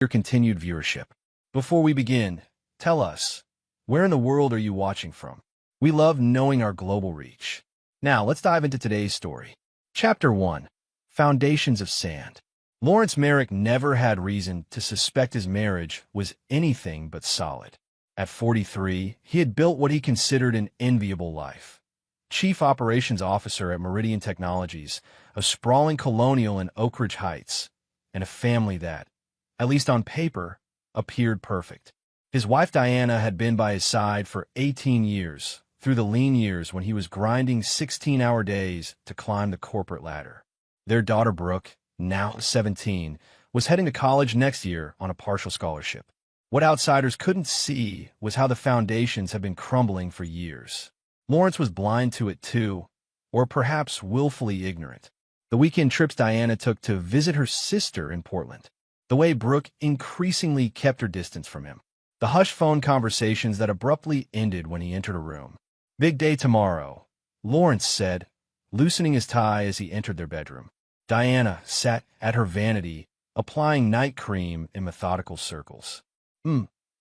your continued viewership. Before we begin, tell us, where in the world are you watching from? We love knowing our global reach. Now, let's dive into today's story. Chapter 1. Foundations of Sand. Lawrence Merrick never had reason to suspect his marriage was anything but solid. At 43, he had built what he considered an enviable life. Chief Operations Officer at Meridian Technologies, a sprawling colonial in Oak Ridge Heights, and a family that, at least on paper, appeared perfect. His wife Diana had been by his side for 18 years, through the lean years when he was grinding 16-hour days to climb the corporate ladder. Their daughter Brooke, now 17, was heading to college next year on a partial scholarship. What outsiders couldn't see was how the foundations had been crumbling for years. Lawrence was blind to it too, or perhaps willfully ignorant. The weekend trips Diana took to visit her sister in Portland. The way Brooke increasingly kept her distance from him. The hushed phone conversations that abruptly ended when he entered a room. "Big day tomorrow," Lawrence said, loosening his tie as he entered their bedroom. Diana sat at her vanity, applying night cream in methodical circles.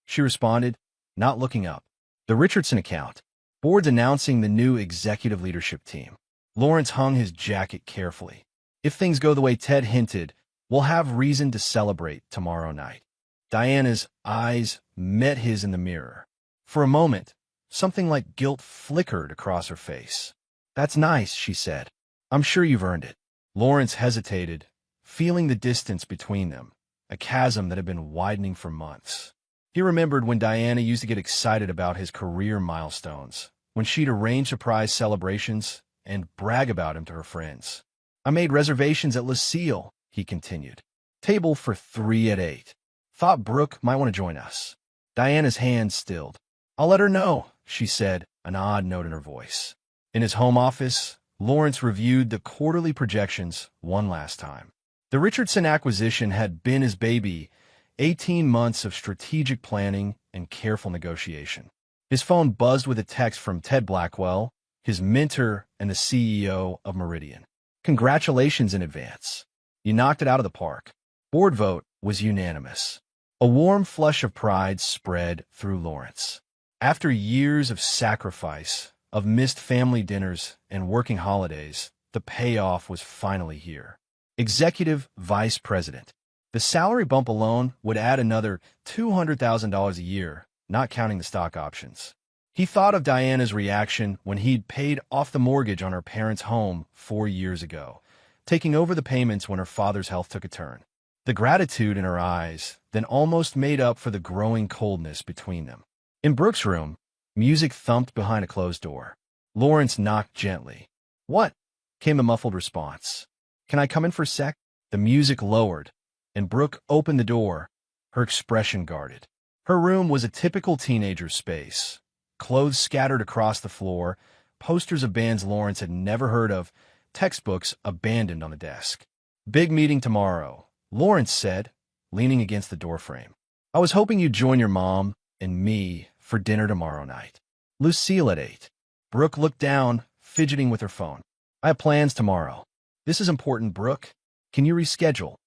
She responded, not looking up. The Richardson account. Board's announcing the new executive leadership team. Lawrence hung his jacket carefully. "If things go the way Ted hinted, we'll have reason to celebrate tomorrow night." Diana's eyes met his in the mirror. For a moment, something like guilt flickered across her face. "That's nice," she said. "I'm sure you've earned it." Lawrence hesitated, feeling the distance between them, a chasm that had been widening for months. He remembered when Diana used to get excited about his career milestones, when she'd arrange surprise celebrations and brag about him to her friends. "I made reservations at Lucille," he continued. "Table for 3 at 8. Thought Brooke might want to join us." Diana's hand stilled. "I'll let her know," she said, an odd note in her voice. In his home office, Lawrence reviewed the quarterly projections one last time. The Richardson acquisition had been his baby, 18 months of strategic planning and careful negotiation. His phone buzzed with a text from Ted Blackwell, his mentor and the CEO of Meridian. "Congratulations in advance. You knocked it out of the park." Board vote was unanimous. A warm flush of pride spread through Lawrence. After years of sacrifice, of missed family dinners and working holidays, the payoff was finally here. Executive Vice President. The salary bump alone would add another $200,000 a year, not counting the stock options. He thought of Diana's reaction when he'd paid off the mortgage on her parents' home 4 years ago, taking over the payments when her father's health took a turn. The gratitude in her eyes then almost made up for the growing coldness between them. In Brooke's room, music thumped behind a closed door. Lawrence knocked gently. "What?" came a muffled response. "Can I come in for a sec?" The music lowered, and Brooke opened the door, her expression guarded. Her room was a typical teenager's space. Clothes scattered across the floor, posters of bands Lawrence had never heard of, textbooks abandoned on the desk. "Big meeting tomorrow," Lawrence said, leaning against the doorframe. "I was hoping you'd join your mom and me for dinner tomorrow night. Lucille at 8. Brooke looked down, fidgeting with her phone. "I have plans tomorrow." "This is important, Brooke. Can you reschedule?"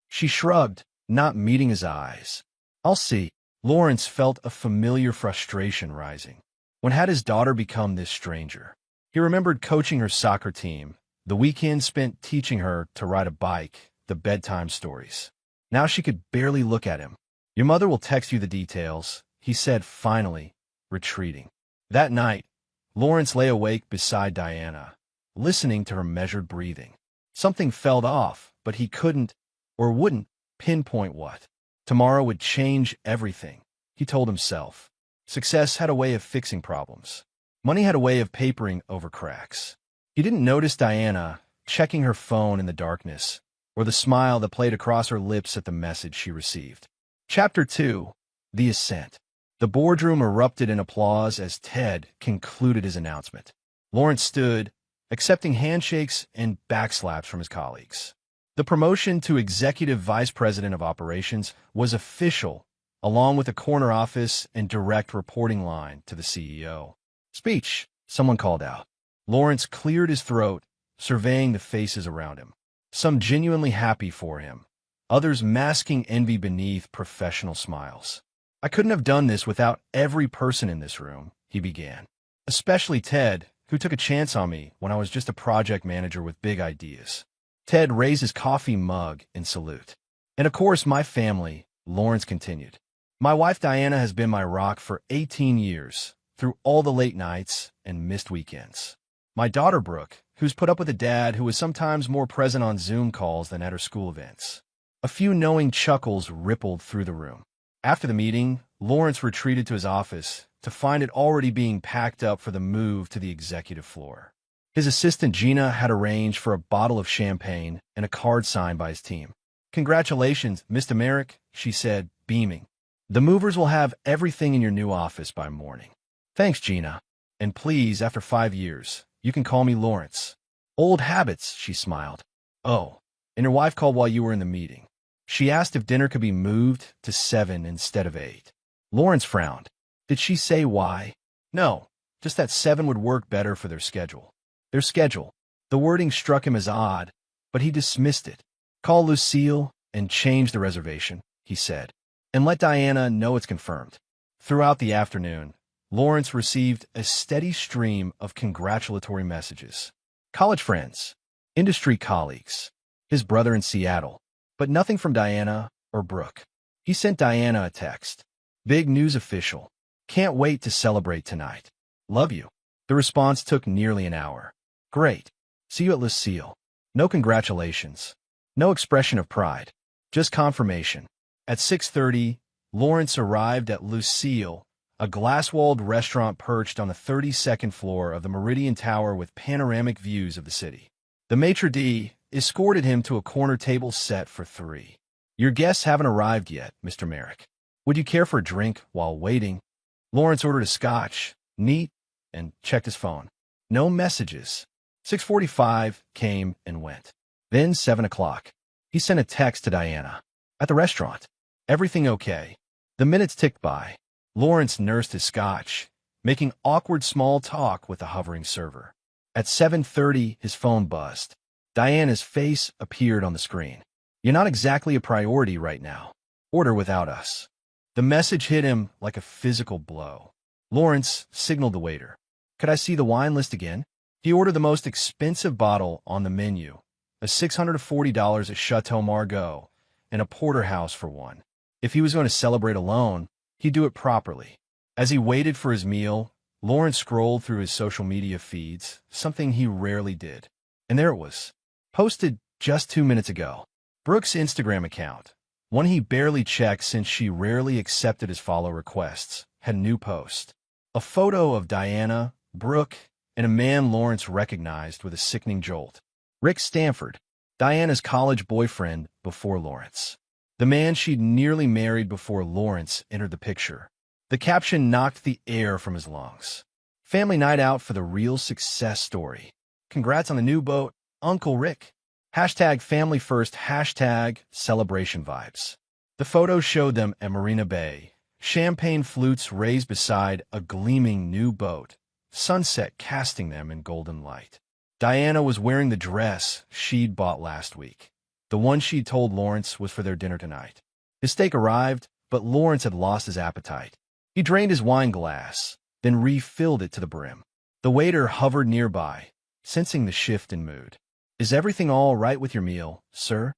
She shrugged, not meeting his eyes. "I'll see." Lawrence felt a familiar frustration rising. When had his daughter become this stranger? He remembered coaching her soccer team, the weekend spent teaching her to ride a bike, the bedtime stories. Now she could barely look at him. "Your mother will text you the details," he said finally, retreating. That night, Lawrence lay awake beside Diana, listening to her measured breathing. Something felt off, but he couldn't, or wouldn't, pinpoint what. Tomorrow would change everything, he told himself. Success had a way of fixing problems. Money had a way of papering over cracks. He didn't notice Diana checking her phone in the darkness, or the smile that played across her lips at the message she received. Chapter 2. The Ascent. The boardroom erupted in applause as Ted concluded his announcement. Lawrence stood, accepting handshakes and backslaps from his colleagues. The promotion to Executive Vice President of Operations was official, along with a corner office and direct reporting line to the CEO. "Speech," someone called out. Lawrence cleared his throat, surveying the faces around him. Some genuinely happy for him, others masking envy beneath professional smiles. I couldn't have done this without every person in this room, he began. Especially Ted, who took a chance on me when I was just a project manager with big ideas. Ted raised his coffee mug in salute. And of course, my family, Lawrence continued. My wife Diana has been my rock for 18 years, through all the late nights and missed weekends. My daughter Brooke, who's put up with a dad who was sometimes more present on Zoom calls than at her school events. A few knowing chuckles rippled through the room. After the meeting, Lawrence retreated to his office to find it already being packed up for the move to the executive floor. His assistant Gina had arranged for a bottle of champagne and a card signed by his team. Congratulations, Mr. Merrick, she said, beaming. The movers will have everything in your new office by morning. Thanks, Gina. And please, after 5 years, you can call me Lawrence. Old habits, she smiled. Oh, and your wife called while you were in the meeting. She asked if dinner could be moved to 7 instead of 8. Lawrence frowned. Did she say why? No, just that 7 would work better for their schedule. Their schedule. The wording struck him as odd, but he dismissed it. Call Lucille and change the reservation, he said, and let Diana know it's confirmed. Throughout the afternoon, Lawrence received a steady stream of congratulatory messages. College friends, industry colleagues, his brother in Seattle, but nothing from Diana or Brooke. He sent Diana a text. Big news official. Can't wait to celebrate tonight. Love you. The response took nearly an hour. Great. See you at Lucille. No congratulations. No expression of pride. Just confirmation. At 6:30, Lawrence arrived at Lucille, a glass-walled restaurant perched on the 32nd floor of the Meridian Tower with panoramic views of the city. The maitre d' escorted him to a corner table set for 3. Your guests haven't arrived yet, Mr. Merrick. Would you care for a drink while waiting? Lawrence ordered a scotch, neat, and checked his phone. No messages. 6:45 came and went. Then 7 o'clock. He sent a text to Diana. At the restaurant. Everything okay? The minutes ticked by. Lawrence nursed his scotch, making awkward small talk with the hovering server. At 7:30, his phone buzzed. Diana's face appeared on the screen. You're not exactly a priority right now. Order without us. The message hit him like a physical blow. Lawrence signaled the waiter. Could I see the wine list again? He ordered the most expensive bottle on the menu, a $640 at Chateau Margaux, and a porterhouse for one. If he was going to celebrate alone, he'd do it properly. As he waited for his meal, Lawrence scrolled through his social media feeds, something he rarely did. And there it was, posted just 2 minutes ago. Brooke's Instagram account, one he barely checked since she rarely accepted his follow requests, had a new post. A photo of Diana, Brooke, and a man Lawrence recognized with a sickening jolt. Rick Stanford, Diana's college boyfriend before Lawrence. The man she'd nearly married before Lawrence entered the picture. The caption knocked the air from his lungs. Family night out for the real success story. Congrats on the new boat, Uncle Rick. Hashtag family first, hashtag celebration vibes. The photo showed them at Marina Bay, champagne flutes raised beside a gleaming new boat, sunset casting them in golden light. Diana was wearing the dress she'd bought last week. The one she'd told Lawrence was for their dinner tonight. His steak arrived, but Lawrence had lost his appetite. He drained his wine glass, then refilled it to the brim. The waiter hovered nearby, sensing the shift in mood. Is everything all right with your meal, sir?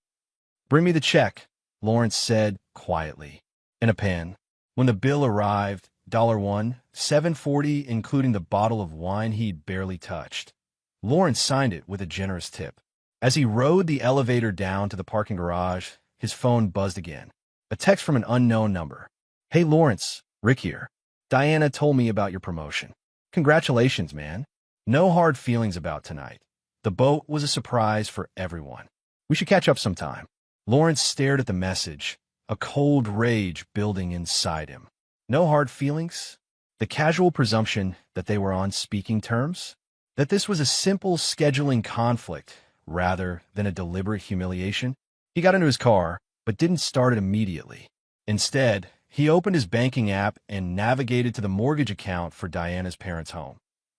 Bring me the check, Lawrence said quietly. And a pen. When the bill arrived, $1, $7.40 including the bottle of wine he'd barely touched. Lawrence signed it with a generous tip. As he rode the elevator down to the parking garage, his phone buzzed again. A text from an unknown number. Hey Lawrence, Rick here. Diana told me about your promotion. Congratulations, man. No hard feelings about tonight. The boat was a surprise for everyone. We should catch up sometime. Lawrence stared at the message, a cold rage building inside him. No hard feelings? The casual presumption that they were on speaking terms? That this was a simple scheduling conflict rather than a deliberate humiliation? He got into his car, but didn't start it immediately. Instead, he opened his banking app and navigated to the mortgage account for Diana's parents' home.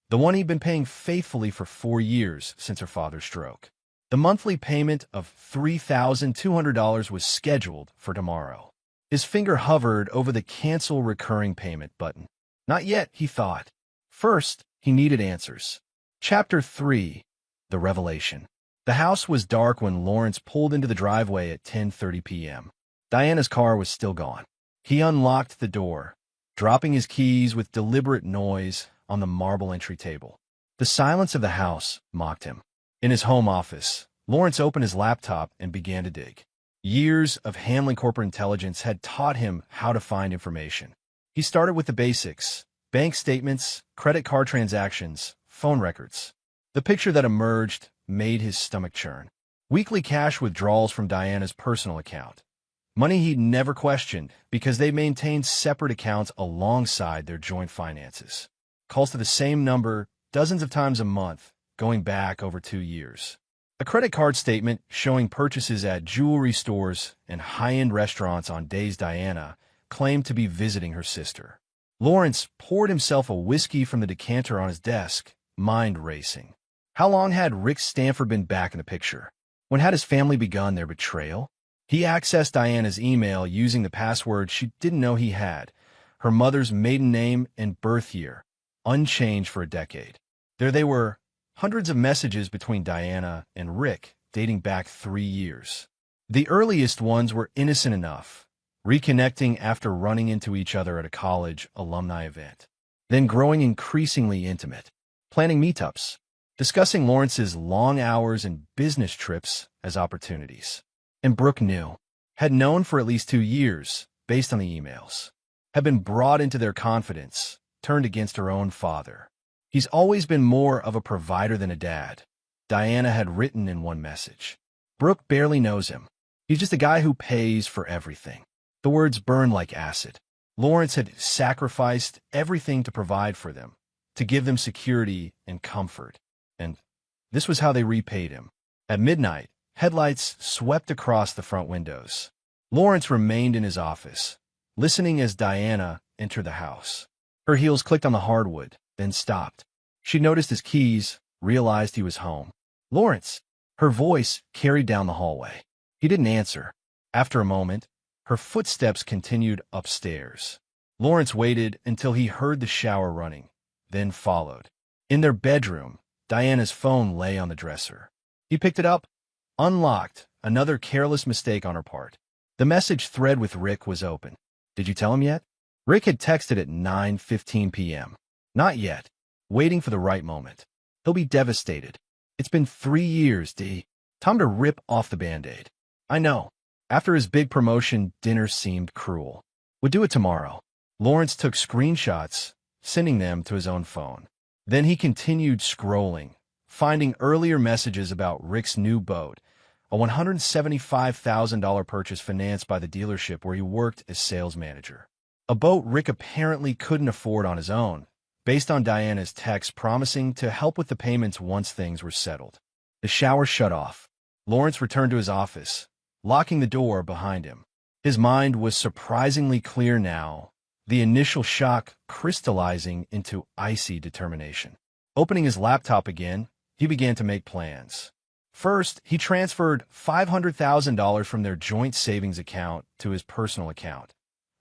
The one he'd been paying faithfully for 4 years since her father's stroke. The monthly payment of $3,200 was scheduled for tomorrow. His finger hovered over the Cancel Recurring Payment button. Not yet, he thought. First, he needed answers. Chapter 3. The Revelation. The house was dark when Lawrence pulled into the driveway at 10:30 p.m. Diana's car was still gone. He unlocked the door, dropping his keys with deliberate noise on the marble entry table. The silence of the house mocked him. In his home office, Lawrence opened his laptop and began to dig. Years of handling corporate intelligence had taught him how to find information. He started with the basics: bank statements, credit card transactions, phone records. The picture that emerged made his stomach churn. Weekly cash withdrawals from Diana's personal account. Money he'd never questioned because they maintained separate accounts alongside their joint finances. Calls to the same number dozens of times a month, going back over 2 years. A credit card statement showing purchases at jewelry stores and high-end restaurants on days Diana claimed to be visiting her sister. Lawrence poured himself a whiskey from the decanter on his desk, mind racing. How long had Rick Stanford been back in the picture? When had his family begun their betrayal? He accessed Diana's email using the password she didn't know he had, her mother's maiden name and birth year, unchanged for a decade. There they were, hundreds of messages between Diana and Rick dating back 3 years. The earliest ones were innocent enough, reconnecting after running into each other at a college alumni event, then growing increasingly intimate, planning meetups, discussing Lawrence's long hours and business trips as opportunities. And Brooke had known for at least 2 years, based on the emails, had been brought into their confidence, turned against her own father. He's always been more of a provider than a dad, Diana had written in one message. Brooke barely knows him. He's just a guy who pays for everything. The words burned like acid. Lawrence had sacrificed everything to provide for them, to give them security and comfort. And this was how they repaid him. At midnight, headlights swept across the front windows. Lawrence remained in his office, listening as Diana entered the house. Her heels clicked on the hardwood, then stopped. She noticed his keys, realized he was home. "Lawrence!" Her voice carried down the hallway. He didn't answer. After a moment, her footsteps continued upstairs. Lawrence waited until he heard the shower running, then followed. In their bedroom, Diana's phone lay on the dresser. He picked it up, unlocked, another careless mistake on her part. The message thread with Rick was open. "Did you tell him yet?" Rick had texted at 9:15 p.m. "Not yet. Waiting for the right moment. He'll be devastated. It's been 3 years, D. Time to rip off the Band-Aid." "I know." After his big promotion, dinner seemed cruel. "Would do it tomorrow." Lawrence took screenshots, sending them to his own phone. Then he continued scrolling, finding earlier messages about Rick's new boat, a $175,000 purchase financed by the dealership where he worked as sales manager. A boat Rick apparently couldn't afford on his own, based on Diana's text promising to help with the payments once things were settled. The shower shut off. Lawrence returned to his office, locking the door behind him. His mind was surprisingly clear now, the initial shock crystallizing into icy determination. Opening his laptop again, he began to make plans. First, he transferred $500,000 from their joint savings account to his personal account,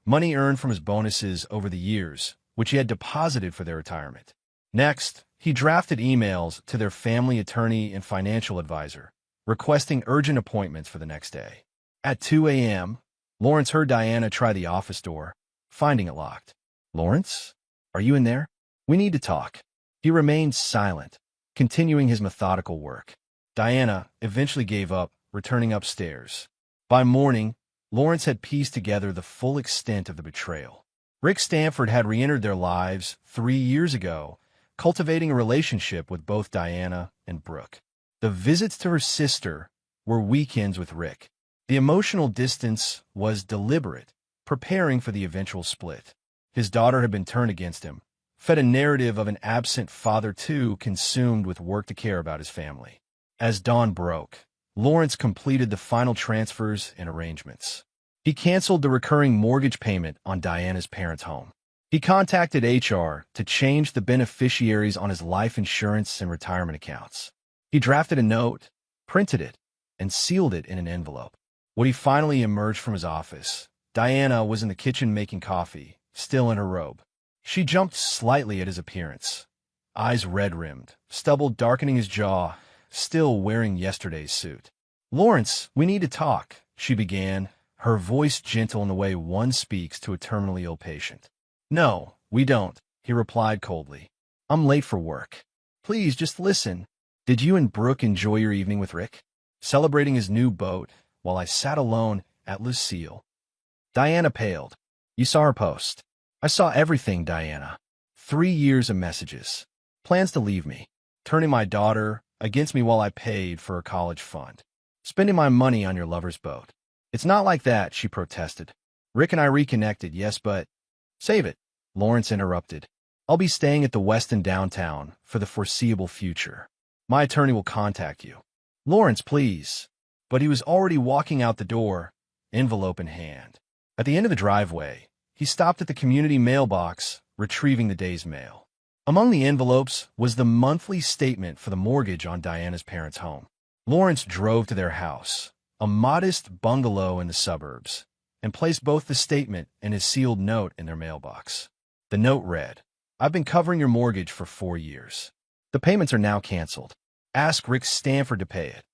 money earned from his bonuses over the years, which he had deposited for their retirement. Next, he drafted emails to their family attorney and financial advisor, requesting urgent appointments for the next day. At 2 a.m., Lawrence heard Diana try the office door, finding it locked. "Lawrence? Are you in there? We need to talk." He remained silent, continuing his methodical work. Diana eventually gave up, returning upstairs. By morning, Lawrence had pieced together the full extent of the betrayal. Rick Stanford had re-entered their lives 3 years ago, cultivating a relationship with both Diana and Brooke. The visits to her sister were weekends with Rick. The emotional distance was deliberate, preparing for the eventual split. His daughter had been turned against him, fed a narrative of an absent father too consumed with work to care about his family. As dawn broke, Lawrence completed the final transfers and arrangements. He canceled the recurring mortgage payment on Diana's parents' home. He contacted HR to change the beneficiaries on his life insurance and retirement accounts. He drafted a note, printed it, and sealed it in an envelope. When he finally emerged from his office, Diana was in the kitchen making coffee, still in her robe. She jumped slightly at his appearance, eyes red-rimmed, stubble darkening his jaw, still wearing yesterday's suit. "Lawrence, we need to talk," she began, her voice gentle in the way one speaks to a terminally ill patient. "No, we don't," he replied coldly. "I'm late for work. Please, just listen. Did you and Brooke enjoy your evening with Rick? Celebrating his new boat, while I sat alone at Lucille." Diana paled. "You saw her post." "I saw everything, Diana. 3 years of messages. Plans to leave me. Turning my daughter against me while I paid for her college fund. Spending my money on your lover's boat." "It's not like that," she protested. "Rick and I reconnected, yes, but—" "Save it," Lawrence interrupted. "I'll be staying at the Westin downtown for the foreseeable future. My attorney will contact you." "Lawrence, please." But he was already walking out the door, envelope in hand. At the end of the driveway, he stopped at the community mailbox, retrieving the day's mail. Among the envelopes was the monthly statement for the mortgage on Diana's parents' home. Lawrence drove to their house, a modest bungalow in the suburbs, and placed both the statement and his sealed note in their mailbox. The note read, "I've been covering your mortgage for 4 years. The payments are now canceled. Ask Rick Stanford to pay it.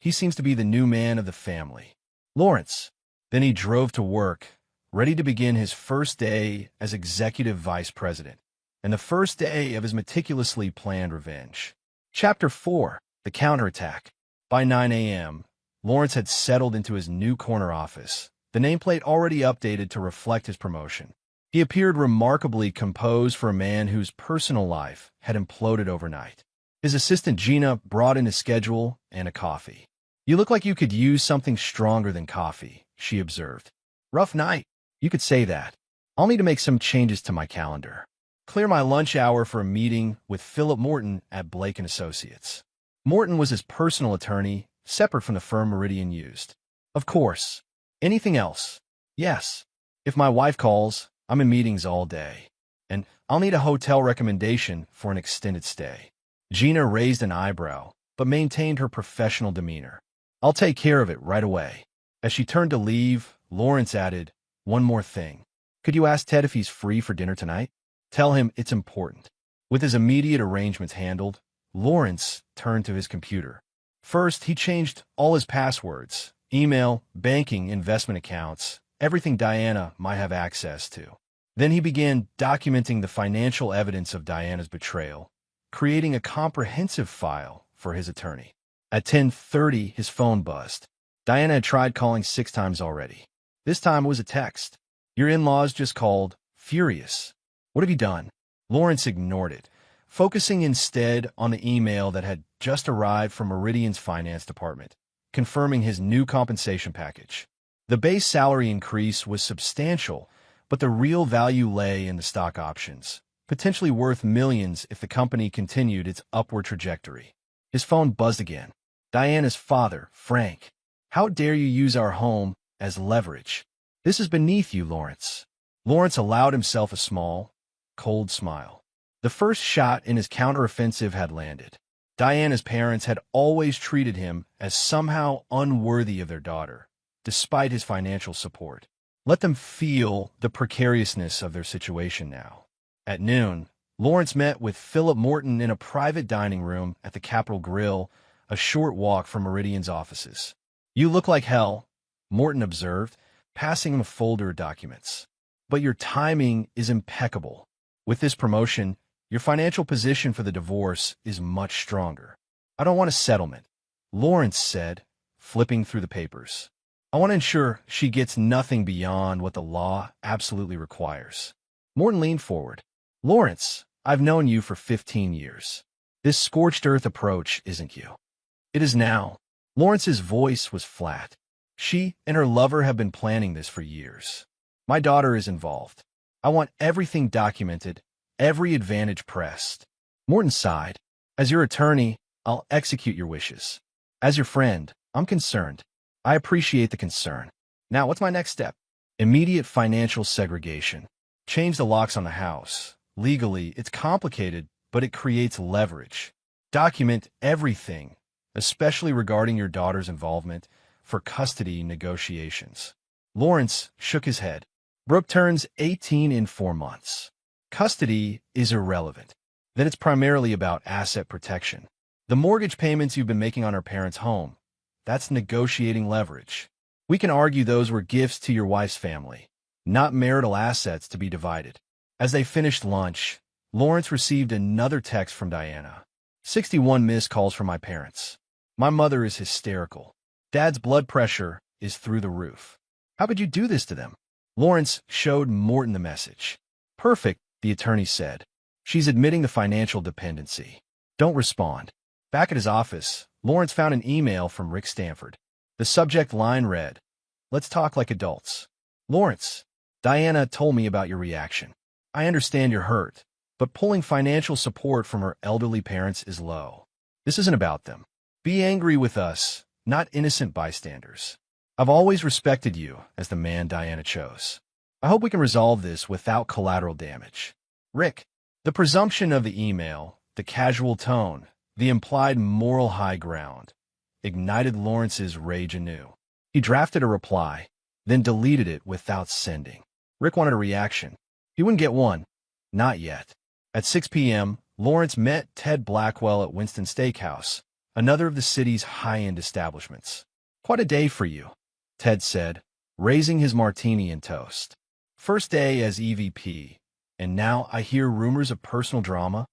He seems to be the new man of the family. Lawrence." Then he drove to work, ready to begin his first day as executive vice president, and the first day of his meticulously planned revenge. Chapter 4. The Counterattack. By 9 a.m., Lawrence had settled into his new corner office, the nameplate already updated to reflect his promotion. He appeared remarkably composed for a man whose personal life had imploded overnight. His assistant Gina brought in his schedule and a coffee. "You look like you could use something stronger than coffee," she observed. "Rough night. You could say that. I'll need to make some changes to my calendar. Clear my lunch hour for a meeting with Philip Morton at Blake & Associates." Morton was his personal attorney, separate from the firm Meridian used. "Of course. Anything else?" "Yes. If my wife calls, I'm in meetings all day. And I'll need a hotel recommendation for an extended stay." Gina raised an eyebrow, but maintained her professional demeanor. "I'll take care of it right away." As she turned to leave, Lawrence added, "One more thing. Could you ask Ted if he's free for dinner tonight? Tell him it's important." With his immediate arrangements handled, Lawrence turned to his computer. First, he changed all his passwords, email, banking, investment accounts, everything Diana might have access to. Then he began documenting the financial evidence of Diana's betrayal, creating a comprehensive file for his attorney. At 10:30, his phone buzzed. Diana had tried calling 6 times already. This time it was a text. "Your in-laws just called, furious." "What have you done?" Lawrence ignored it, focusing instead on the email that had just arrived from Meridian's finance department, confirming his new compensation package. The base salary increase was substantial, but the real value lay in the stock options, potentially worth millions if the company continued its upward trajectory. His phone buzzed again. "Diana's father, Frank. How dare you use our home as leverage? This is beneath you, Lawrence." Lawrence allowed himself a small, cold smile. The first shot in his counteroffensive had landed. Diana's parents had always treated him as somehow unworthy of their daughter, despite his financial support. Let them feel the precariousness of their situation now. At noon, Lawrence met with Philip Morton in a private dining room at the Capitol Grill, a short walk from Meridian's offices. "You look like hell," Morton observed, passing him a folder of documents. "But your timing is impeccable. With this promotion, your financial position for the divorce is much stronger." "I don't want a settlement," Lawrence said, flipping through the papers. "I want to ensure she gets nothing beyond what the law absolutely requires." Morton leaned forward. "Lawrence, I've known you for 15 years. This scorched earth approach isn't you." "It is now." Lawrence's voice was flat. "She and her lover have been planning this for years. My daughter is involved. I want everything documented, every advantage pressed." Morton sighed. "As your attorney, I'll execute your wishes. As your friend, I'm concerned. I appreciate the concern. Now, what's my next step?" "Immediate financial segregation. Change the locks on the house. Legally, it's complicated, but it creates leverage. Document everything, especially regarding your daughter's involvement for custody negotiations. Lawrence shook his head. Brooke turns 18 in 4 months. Custody is irrelevant. Then it's primarily about asset protection. The mortgage payments you've been making on our parents' home, that's negotiating leverage. We can argue those were gifts to your wife's family, not marital assets to be divided. As they finished lunch, Lawrence received another text from Diana. 61 missed calls from my parents. My mother is hysterical. Dad's blood pressure is through the roof. How could you do this to them? Lawrence showed Morton the message. Perfect, the attorney said. She's admitting the financial dependency. Don't respond. Back at his office, Lawrence found an email from Rick Stanford. The subject line read, "Let's talk like adults." Lawrence, Diana told me about your reaction. I understand you're hurt, but pulling financial support from her elderly parents is low. This isn't about them. Be angry with us, not innocent bystanders. I've always respected you as the man Diana chose. I hope we can resolve this without collateral damage. Rick, the presumption of the email, the casual tone, the implied moral high ground, ignited Lawrence's rage anew. He drafted a reply, then deleted it without sending. Rick wanted a reaction. He wouldn't get one. Not yet. At 6 p.m., Lawrence met Ted Blackwell at Winston Steakhouse, another of the city's high-end establishments. Quite a day for you, Ted said, raising his martini and toast. First day as EVP, and now I hear rumors of personal drama.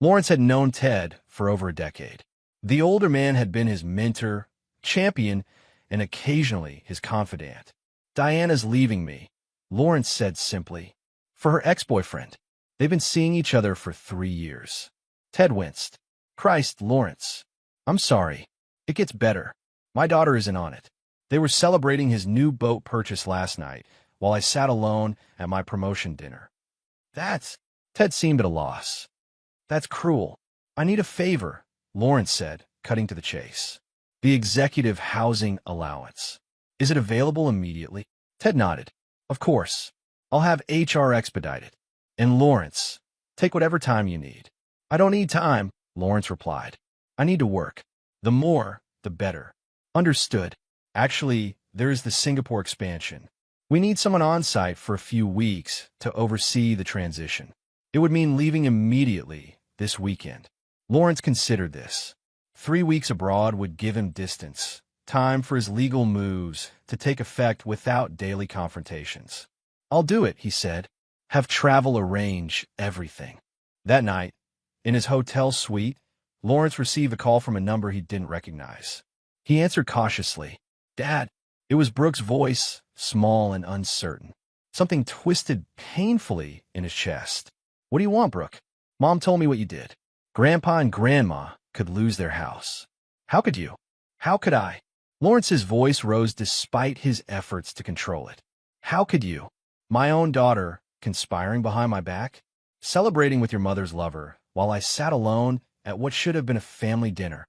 Lawrence had known Ted for over a decade. The older man had been his mentor, champion, and occasionally his confidant. Diana's leaving me, Lawrence said simply. For her ex-boyfriend. They've been seeing each other for 3 years. Ted winced. Christ, Lawrence. I'm sorry. It gets better. My daughter isn't on it. They were celebrating his new boat purchase last night, while I sat alone at my promotion dinner. Ted seemed at a loss. That's cruel. I need a favor, Lawrence said, cutting to the chase. The executive housing allowance. Is it available immediately? Ted nodded. Of course. I'll have HR expedite it. And Lawrence, take whatever time you need. I don't need time, Lawrence replied. I need to work. The more, the better. Understood. Actually, there is the Singapore expansion. We need someone on site for a few weeks to oversee the transition. It would mean leaving immediately this weekend. Lawrence considered this. 3 weeks abroad would give him distance, time for his legal moves to take effect without daily confrontations. I'll do it, he said. Have travel arrange everything. That night, in his hotel suite, Lawrence received a call from a number he didn't recognize. He answered cautiously. Dad. It was Brooke's voice, small and uncertain. Something twisted painfully in his chest. What do you want, Brooke? Mom told me what you did. Grandpa and Grandma could lose their house. How could you? How could I? Lawrence's voice rose despite his efforts to control it. How could you? My own daughter, conspiring behind my back? Celebrating with your mother's lover, while I sat alone at what should have been a family dinner.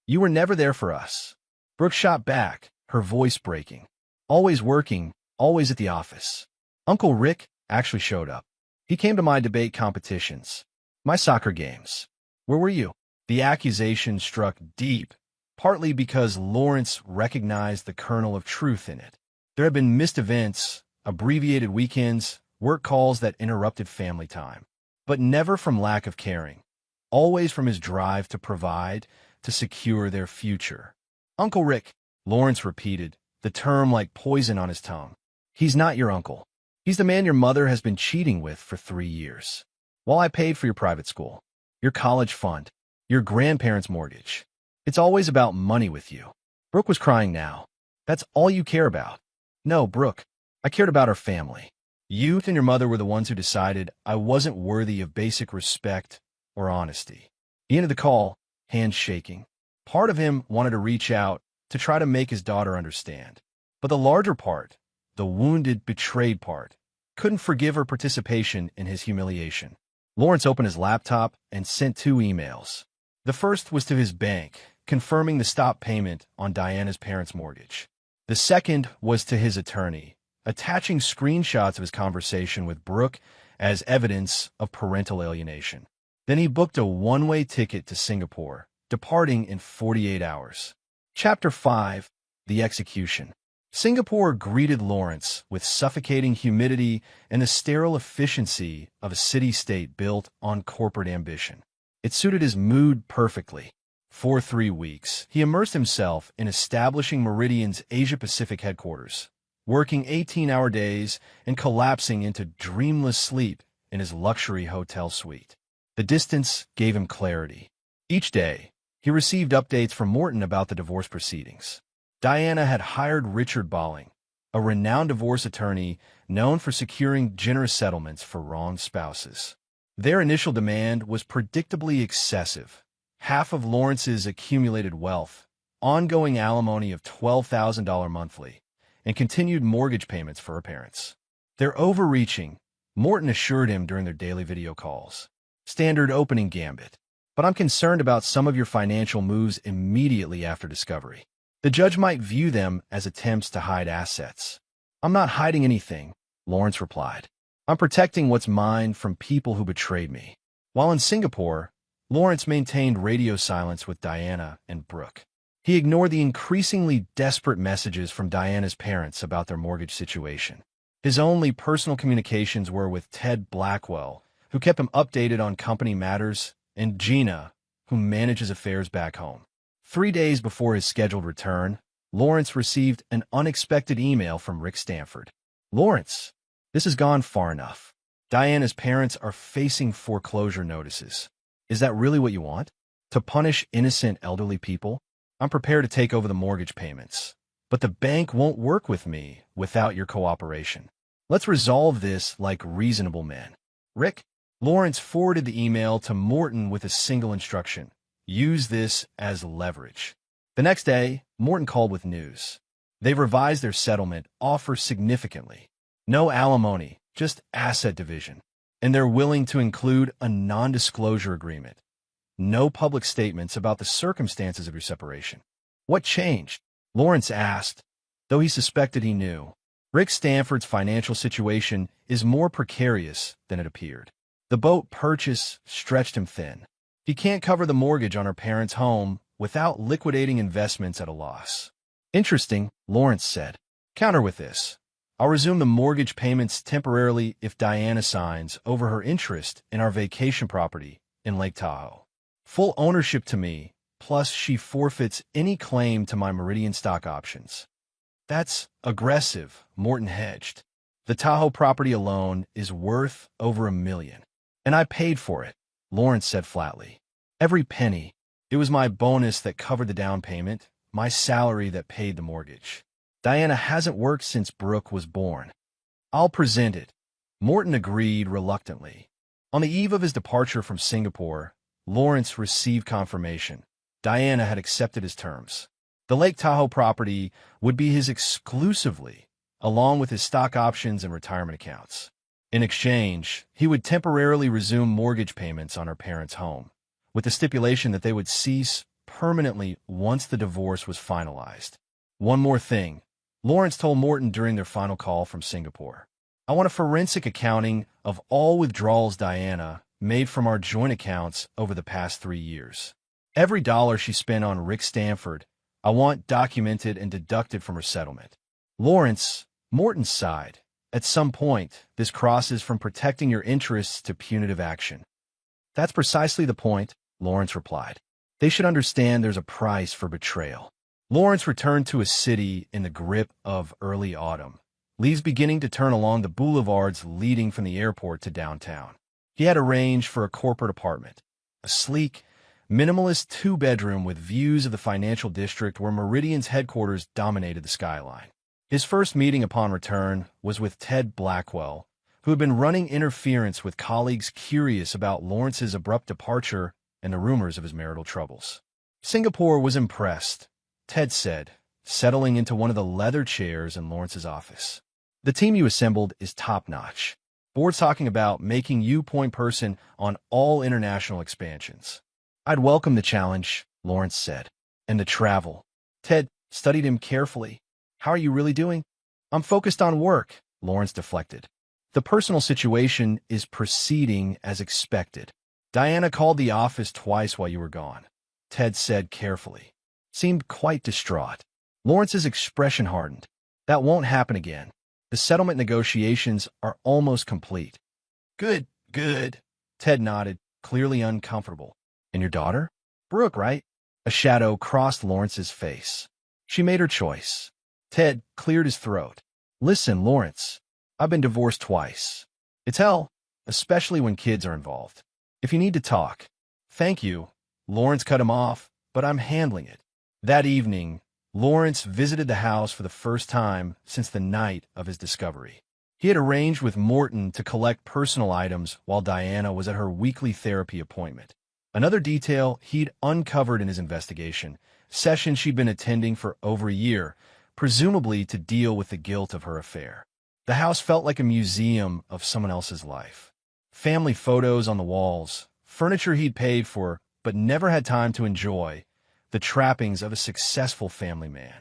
You were never there for us. Brooke shot back, her voice breaking. Always working, always at the office. Uncle Rick actually showed up. He came to my debate competitions, my soccer games. Where were you? The accusation struck deep, partly because Lawrence recognized the kernel of truth in it. There had been missed events, abbreviated weekends, work calls that interrupted family time. But never from lack of caring. Always from his drive to provide, to secure their future. Uncle Rick, Lawrence repeated, the term like poison on his tongue. He's not your uncle. He's the man your mother has been cheating with for 3 years. While I paid for your private school, your college fund, your grandparents' mortgage. It's always about money with you. Brooke was crying now. That's all you care about. No, Brooke. I cared about our family. You and your mother were the ones who decided I wasn't worthy of basic respect or honesty. He ended the call, hands shaking. Part of him wanted to reach out to try to make his daughter understand. But the larger part, the wounded, betrayed part, couldn't forgive her participation in his humiliation. Lawrence opened his laptop and sent 2 emails. The first was to his bank, confirming the stop payment on Diana's parents' mortgage. The second was to his attorney, attaching screenshots of his conversation with Brooke as evidence of parental alienation. Then he booked a one-way ticket to Singapore departing in 48 hours. Chapter 5. The Execution. Singapore greeted Lawrence with suffocating humidity and the sterile efficiency of a city-state built on corporate ambition. It suited his mood perfectly. For 3 weeks, he immersed himself in establishing Meridian's Asia-Pacific headquarters, working 18-hour days and collapsing into dreamless sleep in his luxury hotel suite. The distance gave him clarity. Each day, he received updates from Morton about the divorce proceedings. Diana had hired Richard Bolling, a renowned divorce attorney known for securing generous settlements for wronged spouses. Their initial demand was predictably excessive: half of Lawrence's accumulated wealth, ongoing alimony of $12,000 monthly, and continued mortgage payments for her parents. They're overreaching, Morton assured him during their daily video calls. Standard opening gambit. But I'm concerned about some of your financial moves immediately after discovery. The judge might view them as attempts to hide assets. I'm not hiding anything, Lawrence replied. I'm protecting what's mine from people who betrayed me. While in Singapore, Lawrence maintained radio silence with Diana and Brooke. He ignored the increasingly desperate messages from Diana's parents about their mortgage situation. His only personal communications were with Ted Blackwell, who kept him updated on company matters, and Gina, who manages affairs back home. 3 days before his scheduled return, Lawrence received an unexpected email from Rick Stanford. Lawrence, this has gone far enough. Diana's parents are facing foreclosure notices. Is that really what you want? To punish innocent elderly people? I'm prepared to take over the mortgage payments, but the bank won't work with me without your cooperation. Let's resolve this like reasonable men. Rick? Lawrence forwarded the email to Morton with a single instruction: use this as leverage. The next day, Morton called with news. They've revised their settlement offer significantly. No alimony, just asset division. And they're willing to include a non-disclosure agreement. No public statements about the circumstances of your separation. What changed? Lawrence asked, though he suspected he knew. Rick Stanford's financial situation is more precarious than it appeared. The boat purchase stretched him thin. He can't cover the mortgage on her parents' home without liquidating investments at a loss. Interesting, Lawrence said. Counter with this. I'll resume the mortgage payments temporarily if Diana signs over her interest in our vacation property in Lake Tahoe. Full ownership to me, plus she forfeits any claim to my Meridian stock options. That's aggressive, Morton hedged. The Tahoe property alone is worth over $1 million. And I paid for it, Lawrence said flatly. Every penny. It was my bonus that covered the down payment, my salary that paid the mortgage. Diana hasn't worked since Brooke was born. I'll present it. Morton agreed reluctantly. On the eve of his departure from Singapore, Lawrence received confirmation. Diana had accepted his terms. The Lake Tahoe property would be his exclusively, along with his stock options and retirement accounts. In exchange, he would temporarily resume mortgage payments on her parents' home, with the stipulation that they would cease permanently once the divorce was finalized. One more thing, Lawrence told Morton during their final call from Singapore. I want a forensic accounting of all withdrawals Diana made from our joint accounts over the past 3 years. Every dollar she spent on Rick Stanford, I want documented and deducted from her settlement. Lawrence, Morton sighed. At some point, this crosses from protecting your interests to punitive action. That's precisely the point, Lawrence replied. They should understand there's a price for betrayal. Lawrence returned to a city in the grip of early autumn, leaves beginning to turn along the boulevards leading from the airport to downtown. He had arranged for a corporate apartment, a sleek, minimalist 2-bedroom with views of the financial district where Meridian's headquarters dominated the skyline. His first meeting upon return was with Ted Blackwell, who had been running interference with colleagues curious about Lawrence's abrupt departure and the rumors of his marital troubles. Singapore was impressed, Ted said, settling into one of the leather chairs in Lawrence's office. The team you assembled is top-notch. Board's talking about making you point person on all international expansions. I'd welcome the challenge, Lawrence said. And the travel. Ted studied him carefully. How are you really doing? I'm focused on work, Lawrence deflected. The personal situation is proceeding as expected. Diana called the office twice while you were gone. Ted said carefully. Seemed quite distraught. Lawrence's expression hardened. That won't happen again. The settlement negotiations are almost complete. Good, good. Ted nodded, clearly uncomfortable. And your daughter? Brooke, right? A shadow crossed Lawrence's face. She made her choice. Ted cleared his throat. Listen, Lawrence, I've been divorced twice. It's hell, especially when kids are involved. If you need to talk. Thank you. Lawrence cut him off, but I'm handling it. That evening, Lawrence visited the house for the first time since the night of his discovery. He had arranged with Morton to collect personal items while Diana was at her weekly therapy appointment. Another detail he'd uncovered in his investigation, sessions she'd been attending for over a year, presumably to deal with the guilt of her affair. The house felt like a museum of someone else's life. Family photos on the walls, furniture he'd paid for but never had time to enjoy, the trappings of a successful family man.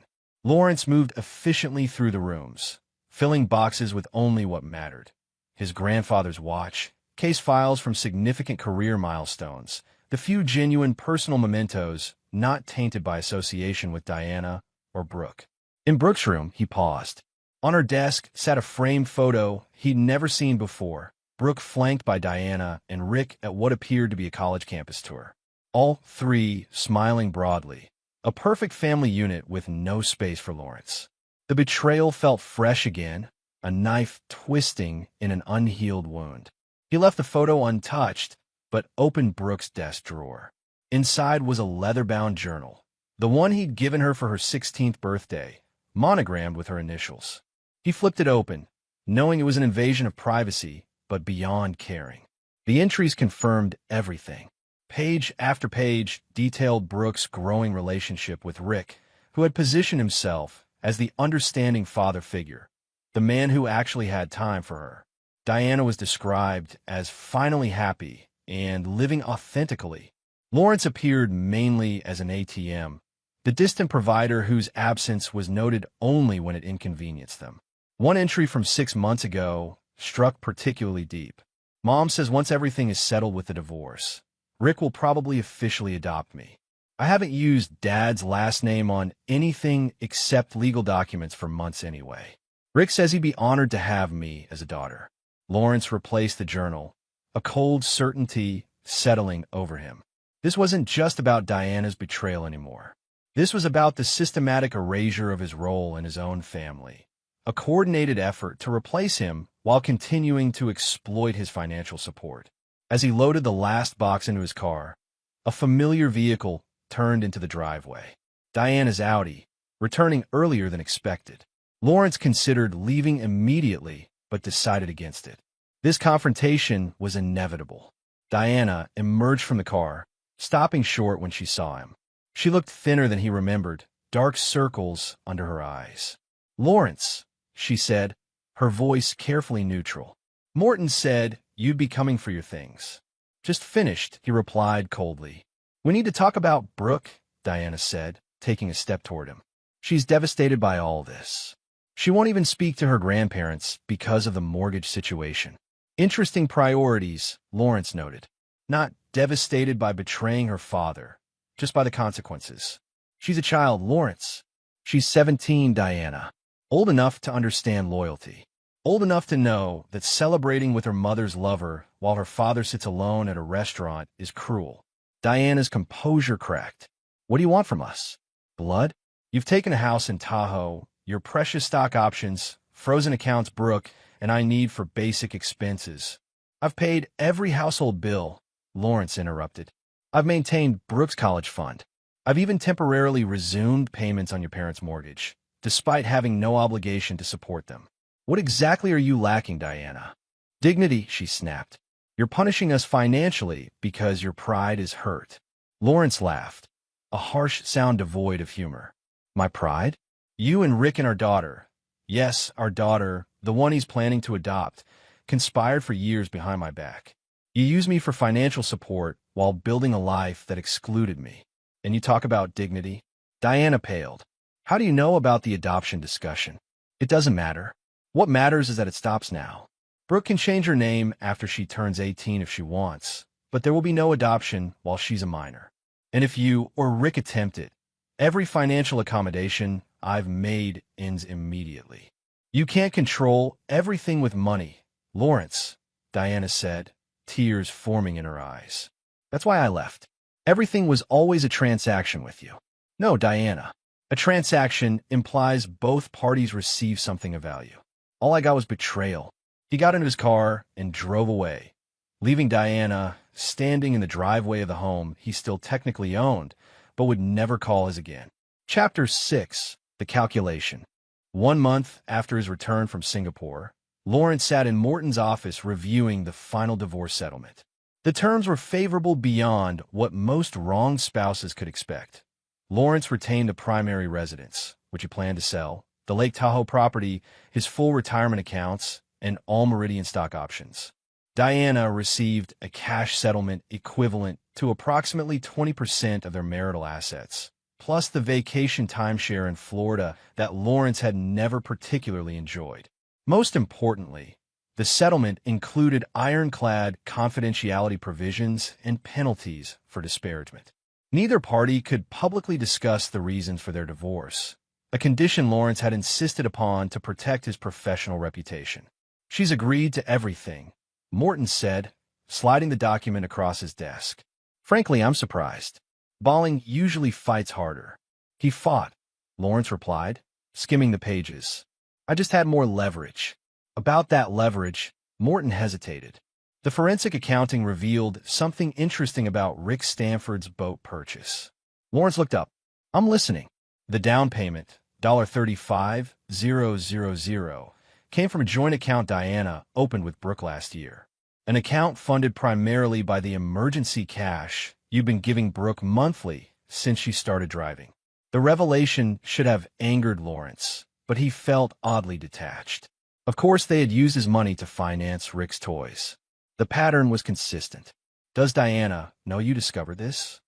Lawrence moved efficiently through the rooms, filling boxes with only what mattered. His grandfather's watch, case files from significant career milestones, the few genuine personal mementos not tainted by association with Diana or Brooke. In Brooke's room, he paused. On her desk sat a framed photo he'd never seen before, Brooke flanked by Diana and Rick at what appeared to be a college campus tour. All three smiling broadly. A perfect family unit with no space for Lawrence. The betrayal felt fresh again, a knife twisting in an unhealed wound. He left the photo untouched, but opened Brooke's desk drawer. Inside was a leather-bound journal, the one he'd given her for her 16th birthday, monogrammed with her initials. He flipped it open, knowing it was an invasion of privacy, but beyond caring. The entries confirmed everything. Page after page detailed Brooke's growing relationship with Rick, who had positioned himself as the understanding father figure, the man who actually had time for her. Diana was described as finally happy and living authentically. Lawrence appeared mainly as an ATM, the distant provider whose absence was noted only when it inconvenienced them. One entry from 6 months ago struck particularly deep. Mom says once everything is settled with the divorce, Rick will probably officially adopt me. I haven't used Dad's last name on anything except legal documents for months anyway. Rick says he'd be honored to have me as a daughter. Lawrence replaced the journal, a cold certainty settling over him. This wasn't just about Diana's betrayal anymore. This was about the systematic erasure of his role in his own family, a coordinated effort to replace him while continuing to exploit his financial support. As he loaded the last box into his car, a familiar vehicle turned into the driveway. Diana's Audi, returning earlier than expected. Lawrence considered leaving immediately, but decided against it. This confrontation was inevitable. Diana emerged from the car, stopping short when she saw him. She looked thinner than he remembered, dark circles under her eyes. "Lawrence," she said, her voice carefully neutral. "Morton said you'd be coming for your things." "Just finished," he replied coldly. "We need to talk about Brooke," Diana said, taking a step toward him. "She's devastated by all this. She won't even speak to her grandparents because of the mortgage situation." Interesting priorities, Lawrence noted. Not devastated by betraying her father, just by the consequences. She's a child, Lawrence. She's 17, Diana. Old enough to understand loyalty. Old enough to know that celebrating with her mother's lover while her father sits alone at a restaurant is cruel. Diana's composure cracked. "What do you want from us? Blood? You've taken a house in Tahoe, your precious stock options, frozen accounts, Brooke, and I need for basic expenses. I've paid every household bill," Lawrence interrupted. "I've maintained Brooke's college fund. I've even temporarily resumed payments on your parents' mortgage, despite having no obligation to support them. What exactly are you lacking, Diana?" "Dignity," she snapped. "You're punishing us financially because your pride is hurt." Lawrence laughed, a harsh sound devoid of humor. "My pride? You and Rick and our daughter, yes, our daughter, the one he's planning to adopt, conspired for years behind my back. You use me for financial support while building a life that excluded me. And you talk about dignity?" Diana paled. "How do you know about the adoption discussion?" "It doesn't matter. What matters is that it stops now. Brooke can change her name after she turns 18 if she wants, but there will be no adoption while she's a minor." And if you or Rick attempt it, every financial accommodation I've made ends immediately. You can't control everything with money, Lawrence, Diana said, tears forming in her eyes. That's why I left. Everything was always a transaction with you. No, Diana. A transaction implies both parties receive something of value. All I got was betrayal. He got into his car and drove away, leaving Diana standing in the driveway of the home he still technically owned, but would never call his again. Chapter 6. The Calculation. 1 month after his return from Singapore, Lawrence sat in Morton's office reviewing the final divorce settlement. The terms were favorable beyond what most wronged spouses could expect. Lawrence retained a primary residence, which he planned to sell, the Lake Tahoe property, his full retirement accounts, and all Meridian stock options. Diana received a cash settlement equivalent to approximately 20% of their marital assets, plus the vacation timeshare in Florida that Lawrence had never particularly enjoyed. Most importantly, the settlement included ironclad confidentiality provisions and penalties for disparagement. Neither party could publicly discuss the reasons for their divorce, a condition Lawrence had insisted upon to protect his professional reputation. She's agreed to everything, Morton said, sliding the document across his desk. Frankly, I'm surprised. Balling usually fights harder. He fought, Lawrence replied, skimming the pages. I just had more leverage. About that leverage, Morton hesitated. The forensic accounting revealed something interesting about Rick Stanford's boat purchase. Lawrence looked up. I'm listening. The down payment, $35,000, came from a joint account Diana opened with Brooke last year. An account funded primarily by the emergency cash you've been giving Brooke monthly since she started driving. The revelation should have angered Lawrence, but he felt oddly detached. Of course, they had used his money to finance Rick's toys. The pattern was consistent. Does Diana know you discovered this?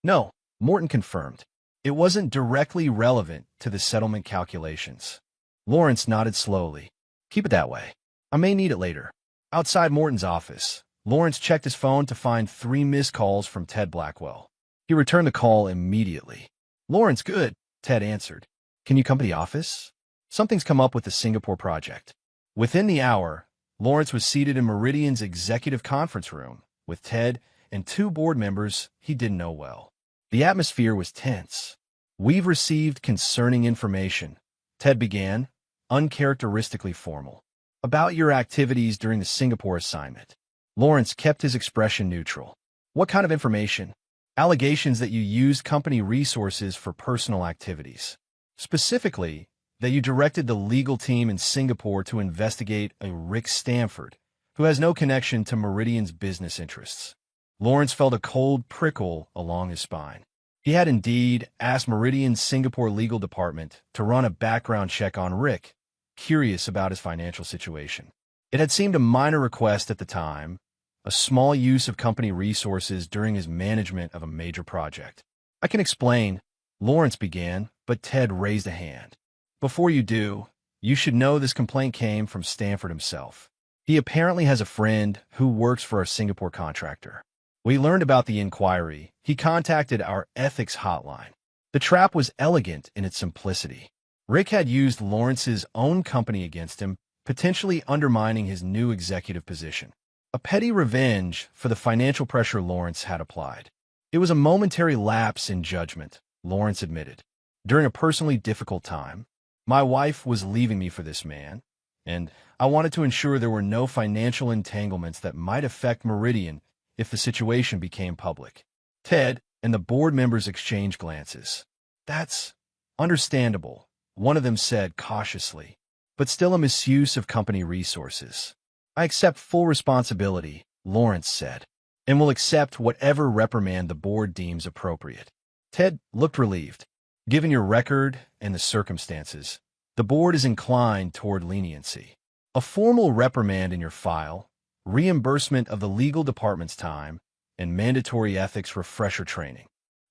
No, Morton confirmed. It wasn't directly relevant to the settlement calculations. Lawrence nodded slowly. Keep it that way. I may need it later. Outside Morton's office, Lawrence checked his phone to find 3 missed calls from Ted Blackwell. He returned the call immediately. Lawrence, good, Ted answered. Can you come to the office? Something's come up with the Singapore project. Within the hour, Lawrence was seated in Meridian's executive conference room with Ted and 2 board members he didn't know well. The atmosphere was tense. We've received concerning information, Ted began, uncharacteristically formal, about your activities during the Singapore assignment. Lawrence kept his expression neutral. What kind of information? Allegations that you used company resources for personal activities. Specifically, that you directed the legal team in Singapore to investigate a Rick Stanford, who has no connection to Meridian's business interests. Lawrence felt a cold prickle along his spine. He had indeed asked Meridian's Singapore legal department to run a background check on Rick, curious about his financial situation. It had seemed a minor request at the time, a small use of company resources during his management of a major project. I can explain, Lawrence began, but Ted raised a hand. Before you do, you should know this complaint came from Stanford himself. He apparently has a friend who works for a Singapore contractor. We learned about the inquiry. He contacted our ethics hotline. The trap was elegant in its simplicity. Rick had used Lawrence's own company against him, potentially undermining his new executive position. A petty revenge for the financial pressure Lawrence had applied. It was a momentary lapse in judgment, Lawrence admitted. During a personally difficult time, my wife was leaving me for this man, and I wanted to ensure there were no financial entanglements that might affect Meridian if the situation became public. Ted and the board members exchanged glances. That's understandable, one of them said cautiously, but still a misuse of company resources. I accept full responsibility, Lawrence said, and will accept whatever reprimand the board deems appropriate. Ted looked relieved. Given your record and the circumstances, the board is inclined toward leniency. A formal reprimand in your file, reimbursement of the legal department's time, and mandatory ethics refresher training.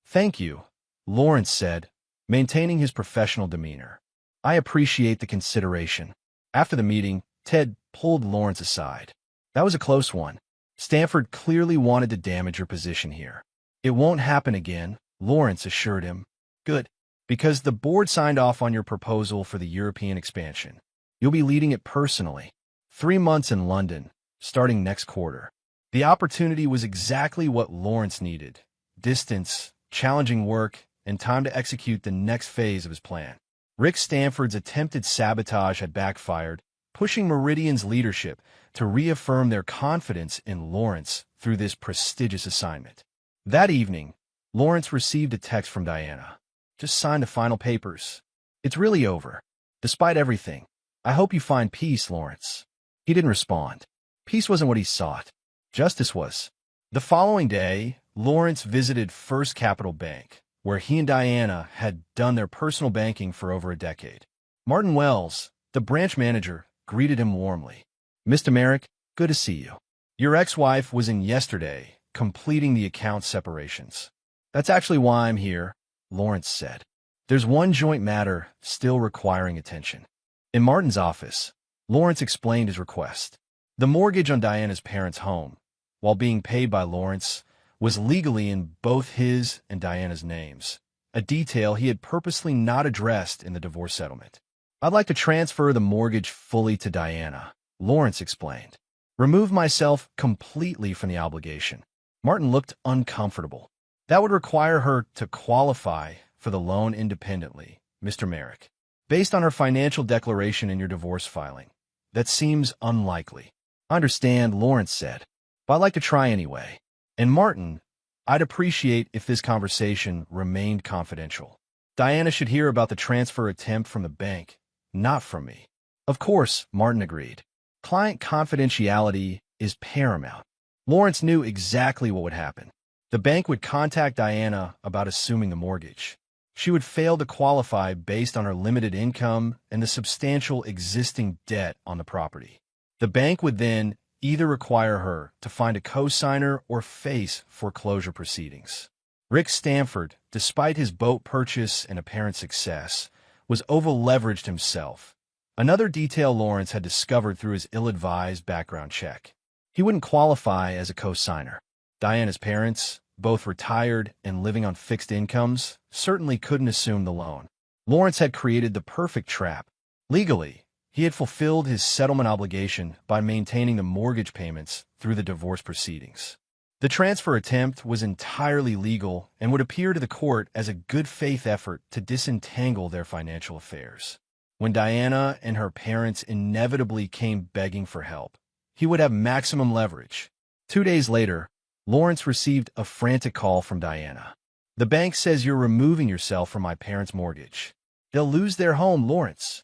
Thank you, Lawrence said, maintaining his professional demeanor. I appreciate the consideration. After the meeting, Ted pulled Lawrence aside. That was a close one. Stanford clearly wanted to damage your position here. It won't happen again, Lawrence assured him. Good. Because the board signed off on your proposal for the European expansion. You'll be leading it personally. 3 months in London, starting next quarter. The opportunity was exactly what Lawrence needed. Distance, challenging work, and time to execute the next phase of his plan. Rick Stanford's attempted sabotage had backfired, pushing Meridian's leadership to reaffirm their confidence in Lawrence through this prestigious assignment. That evening, Lawrence received a text from Diana. Just sign the final papers. It's really over. Despite everything, I hope you find peace, Lawrence. He didn't respond. Peace wasn't what he sought. Justice was. The following day, Lawrence visited First Capital Bank, where he and Diana had done their personal banking for over a decade. Martin Wells, the branch manager, greeted him warmly. Mr. Merrick, good to see you. Your ex-wife was in yesterday, completing the account separations. That's actually why I'm here, Lawrence said. There's one joint matter still requiring attention. In Martin's office, Lawrence explained his request. The mortgage on Diana's parents' home, while being paid by Lawrence, was legally in both his and Diana's names, a detail he had purposely not addressed in the divorce settlement. I'd like to transfer the mortgage fully to Diana, Lawrence explained. Remove myself completely from the obligation. Martin looked uncomfortable. That would require her to qualify for the loan independently, Mr. Merrick. Based on her financial declaration in your divorce filing, that seems unlikely. I understand, Lawrence said, but I'd like to try anyway. And Martin, I'd appreciate if this conversation remained confidential. Diana should hear about the transfer attempt from the bank, not from me. Of course, Martin agreed. Client confidentiality is paramount. Lawrence knew exactly what would happen. The bank would contact Diana about assuming the mortgage. She would fail to qualify based on her limited income and the substantial existing debt on the property. The bank would then either require her to find a co-signer or face foreclosure proceedings. Rick Stanford, despite his boat purchase and apparent success, was over-leveraged himself. Another detail Lawrence had discovered through his ill-advised background check. He wouldn't qualify as a co-signer. Diana's parents, both retired and living on fixed incomes, certainly couldn't assume the loan. Lawrence had created the perfect trap. Legally, he had fulfilled his settlement obligation by maintaining the mortgage payments through the divorce proceedings. The transfer attempt was entirely legal and would appear to the court as a good-faith effort to disentangle their financial affairs. When Diana and her parents inevitably came begging for help, he would have maximum leverage. 2 days later, Lawrence received a frantic call from Diana. The bank says you're removing yourself from my parents' mortgage. They'll lose their home, Lawrence.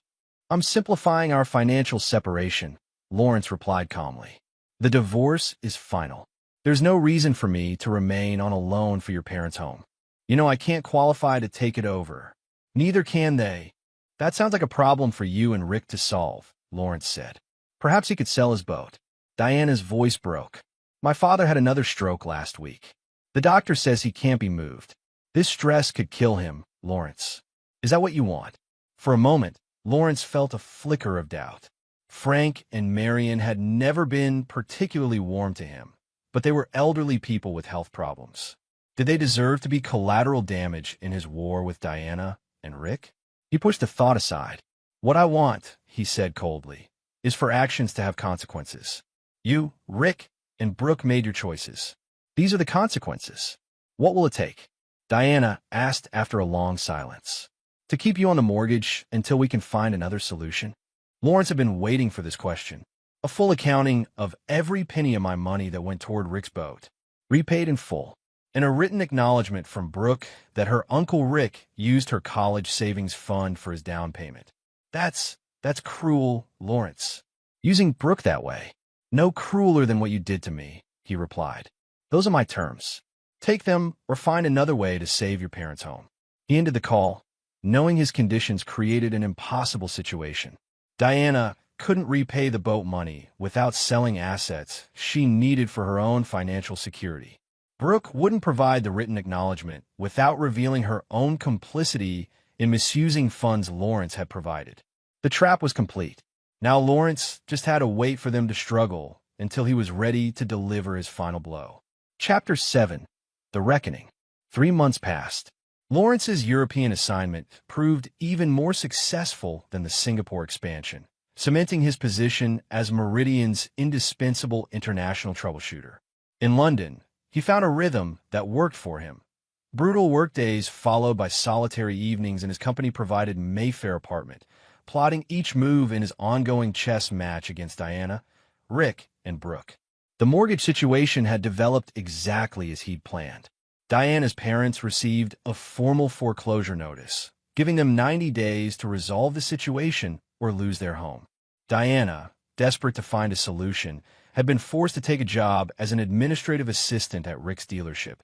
I'm simplifying our financial separation, Lawrence replied calmly. The divorce is final. There's no reason for me to remain on a loan for your parents' home. You know I can't qualify to take it over. Neither can they. That sounds like a problem for you and Rick to solve, Lawrence said. Perhaps he could sell his boat. Diana's voice broke. My father had another stroke last week. The doctor says he can't be moved. This stress could kill him, Lawrence. Is that what you want? For a moment, Lawrence felt a flicker of doubt. Frank and Marion had never been particularly warm to him, but they were elderly people with health problems. Did they deserve to be collateral damage in his war with Diana and Rick? He pushed the thought aside. What I want, he said coldly, is for actions to have consequences. You, Rick, and Brooke made your choices. These are the consequences. What will it take? Diana asked after a long silence. To keep you on the mortgage until we can find another solution? Lawrence had been waiting for this question. A full accounting of every penny of my money that went toward Rick's boat, repaid in full, and a written acknowledgement from Brooke that her Uncle Rick used her college savings fund for his down payment. That's cruel, Lawrence. Using Brooke that way. No crueler than what you did to me, he replied. Those are my terms. Take them or find another way to save your parents' home. He ended the call, knowing his conditions created an impossible situation. Diana couldn't repay the boat money without selling assets she needed for her own financial security. Brooke wouldn't provide the written acknowledgement without revealing her own complicity in misusing funds Lawrence had provided. The trap was complete. Now Lawrence just had to wait for them to struggle until he was ready to deliver his final blow. Chapter 7. The Reckoning. 3 months passed. Lawrence's European assignment proved even more successful than the Singapore expansion, cementing his position as Meridian's indispensable international troubleshooter. In London, he found a rhythm that worked for him. Brutal workdays followed by solitary evenings in his company-provided Mayfair apartment, plotting each move in his ongoing chess match against Diana, Rick, and Brooke. The mortgage situation had developed exactly as he'd planned. Diana's parents received a formal foreclosure notice, giving them 90 days to resolve the situation or lose their home. Diana, desperate to find a solution, had been forced to take a job as an administrative assistant at Rick's dealership,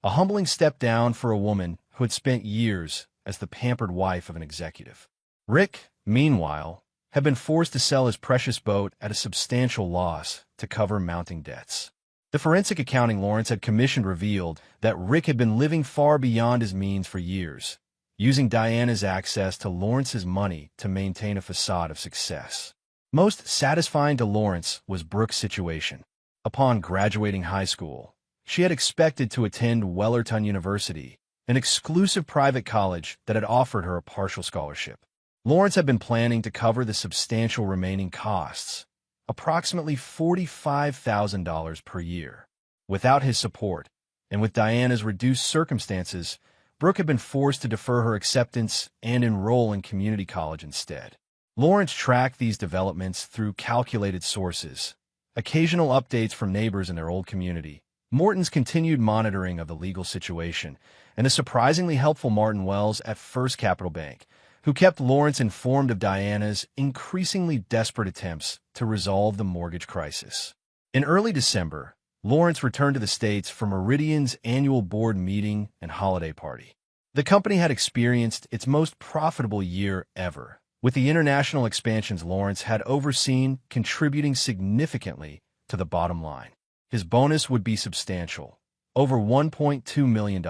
a humbling step down for a woman who had spent years as the pampered wife of an executive. Rick, meanwhile, had been forced to sell his precious boat at a substantial loss to cover mounting debts. The forensic accounting Lawrence had commissioned revealed that Rick had been living far beyond his means for years, using Diana's access to Lawrence's money to maintain a facade of success. Most satisfying to Lawrence was Brooke's situation. Upon graduating high school, she had expected to attend Wellerton University, an exclusive private college that had offered her a partial scholarship. Lawrence had been planning to cover the substantial remaining costs, approximately $45,000 per year. Without his support, and with Diana's reduced circumstances, Brooke had been forced to defer her acceptance and enroll in community college instead. Lawrence tracked these developments through calculated sources, occasional updates from neighbors in their old community, Morton's continued monitoring of the legal situation, and the surprisingly helpful Martin Wells at First Capital Bank, who kept Lawrence informed of Diana's increasingly desperate attempts to resolve the mortgage crisis. In early December, Lawrence returned to the States for Meridian's annual board meeting and holiday party. The company had experienced its most profitable year ever, with the international expansions Lawrence had overseen contributing significantly to the bottom line. His bonus would be substantial, over $1.2 million,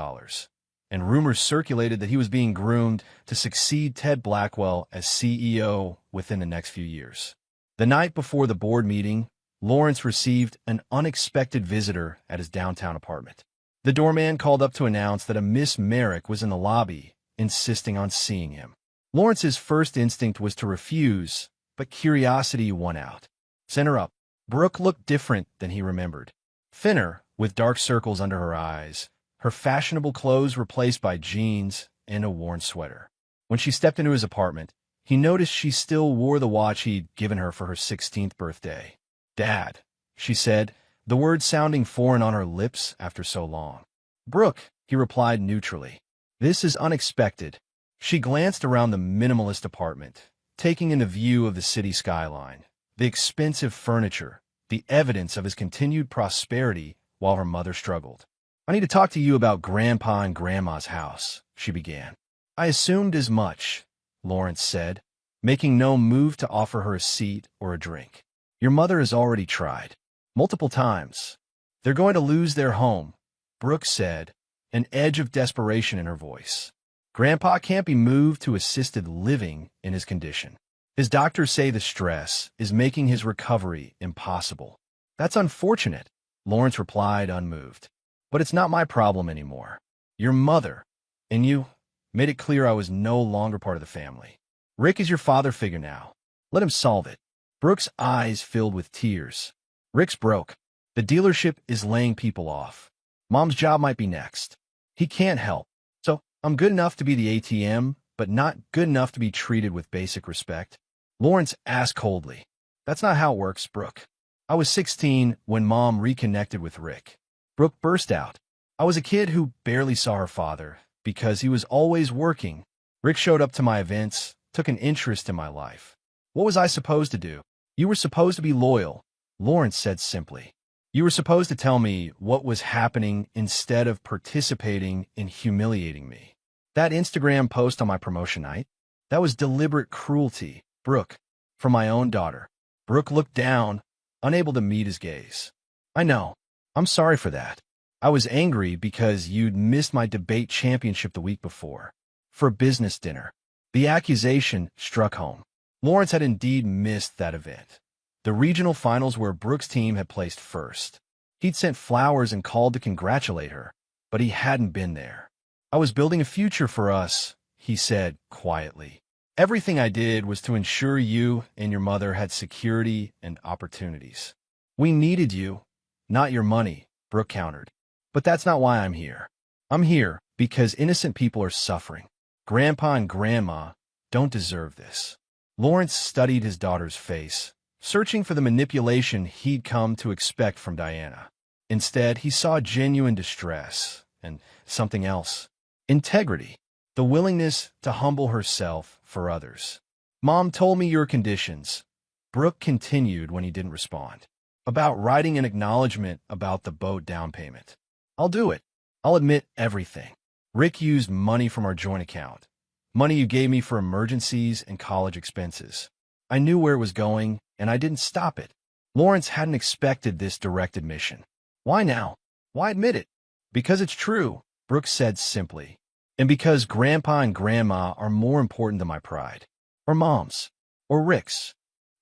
and rumors circulated that he was being groomed to succeed Ted Blackwell as CEO within the next few years. The night before the board meeting, Lawrence received an unexpected visitor at his downtown apartment. The doorman called up to announce that a Miss Merrick was in the lobby, insisting on seeing him. Lawrence's first instinct was to refuse, but curiosity won out. Send her up. Brooke looked different than he remembered. Thinner, with dark circles under her eyes, her fashionable clothes replaced by jeans and a worn sweater. When she stepped into his apartment, he noticed she still wore the watch he'd given her for her 16th birthday. "Dad," she said, the words sounding foreign on her lips after so long. "Brooke," he replied neutrally. "This is unexpected." She glanced around the minimalist apartment, taking in a view of the city skyline, the expensive furniture, the evidence of his continued prosperity while her mother struggled. "I need to talk to you about Grandpa and Grandma's house," she began. "I assumed as much," Lawrence said, making no move to offer her a seat or a drink. "Your mother has already tried. Multiple times. They're going to lose their home," Brooke said, an edge of desperation in her voice. "Grandpa can't be moved to assisted living in his condition. His doctors say the stress is making his recovery impossible." "That's unfortunate," Lawrence replied, unmoved. "But it's not my problem anymore. Your mother, and you, made it clear I was no longer part of the family. Rick is your father figure now. Let him solve it." Brooke's eyes filled with tears. "Rick's broke. The dealership is laying people off. Mom's job might be next. He can't help. So I'm good enough to be the ATM, but not good enough to be treated with basic respect." Lawrence asked coldly. "That's not how it works, Brooke. I was 16 when Mom reconnected with Rick." Brooke burst out. "I was a kid who barely saw her father because he was always working. Rick showed up to my events, took an interest in my life. What was I supposed to do?" "You were supposed to be loyal," Lawrence said simply. "You were supposed to tell me what was happening instead of participating in humiliating me. That Instagram post on my promotion night, that was deliberate cruelty, Brooke, from my own daughter." Brooke looked down, unable to meet his gaze. "I know. I'm sorry for that. I was angry because you'd missed my debate championship the week before, for a business dinner." The accusation struck home. Lawrence had indeed missed that event, the regional finals where Brooke's team had placed first. He'd sent flowers and called to congratulate her, but he hadn't been there. "I was building a future for us," he said quietly. "Everything I did was to ensure you and your mother had security and opportunities. We needed you, not your money," Brooke countered. "But that's not why I'm here. I'm here because innocent people are suffering. Grandpa and Grandma don't deserve this." Lawrence studied his daughter's face, searching for the manipulation he'd come to expect from Diana. Instead, he saw genuine distress and something else: integrity, the willingness to humble herself for others. "Mom told me your conditions," Brooke continued when he didn't respond. "About writing an acknowledgement about the boat down payment. I'll do it. I'll admit everything. Rick used money from our joint account. Money you gave me for emergencies and college expenses. I knew where it was going, and I didn't stop it." Lawrence hadn't expected this direct admission. "Why now? Why admit it?" "Because it's true," Brooke said simply. "And because Grandpa and Grandma are more important than my pride. Or Mom's. Or Rick's."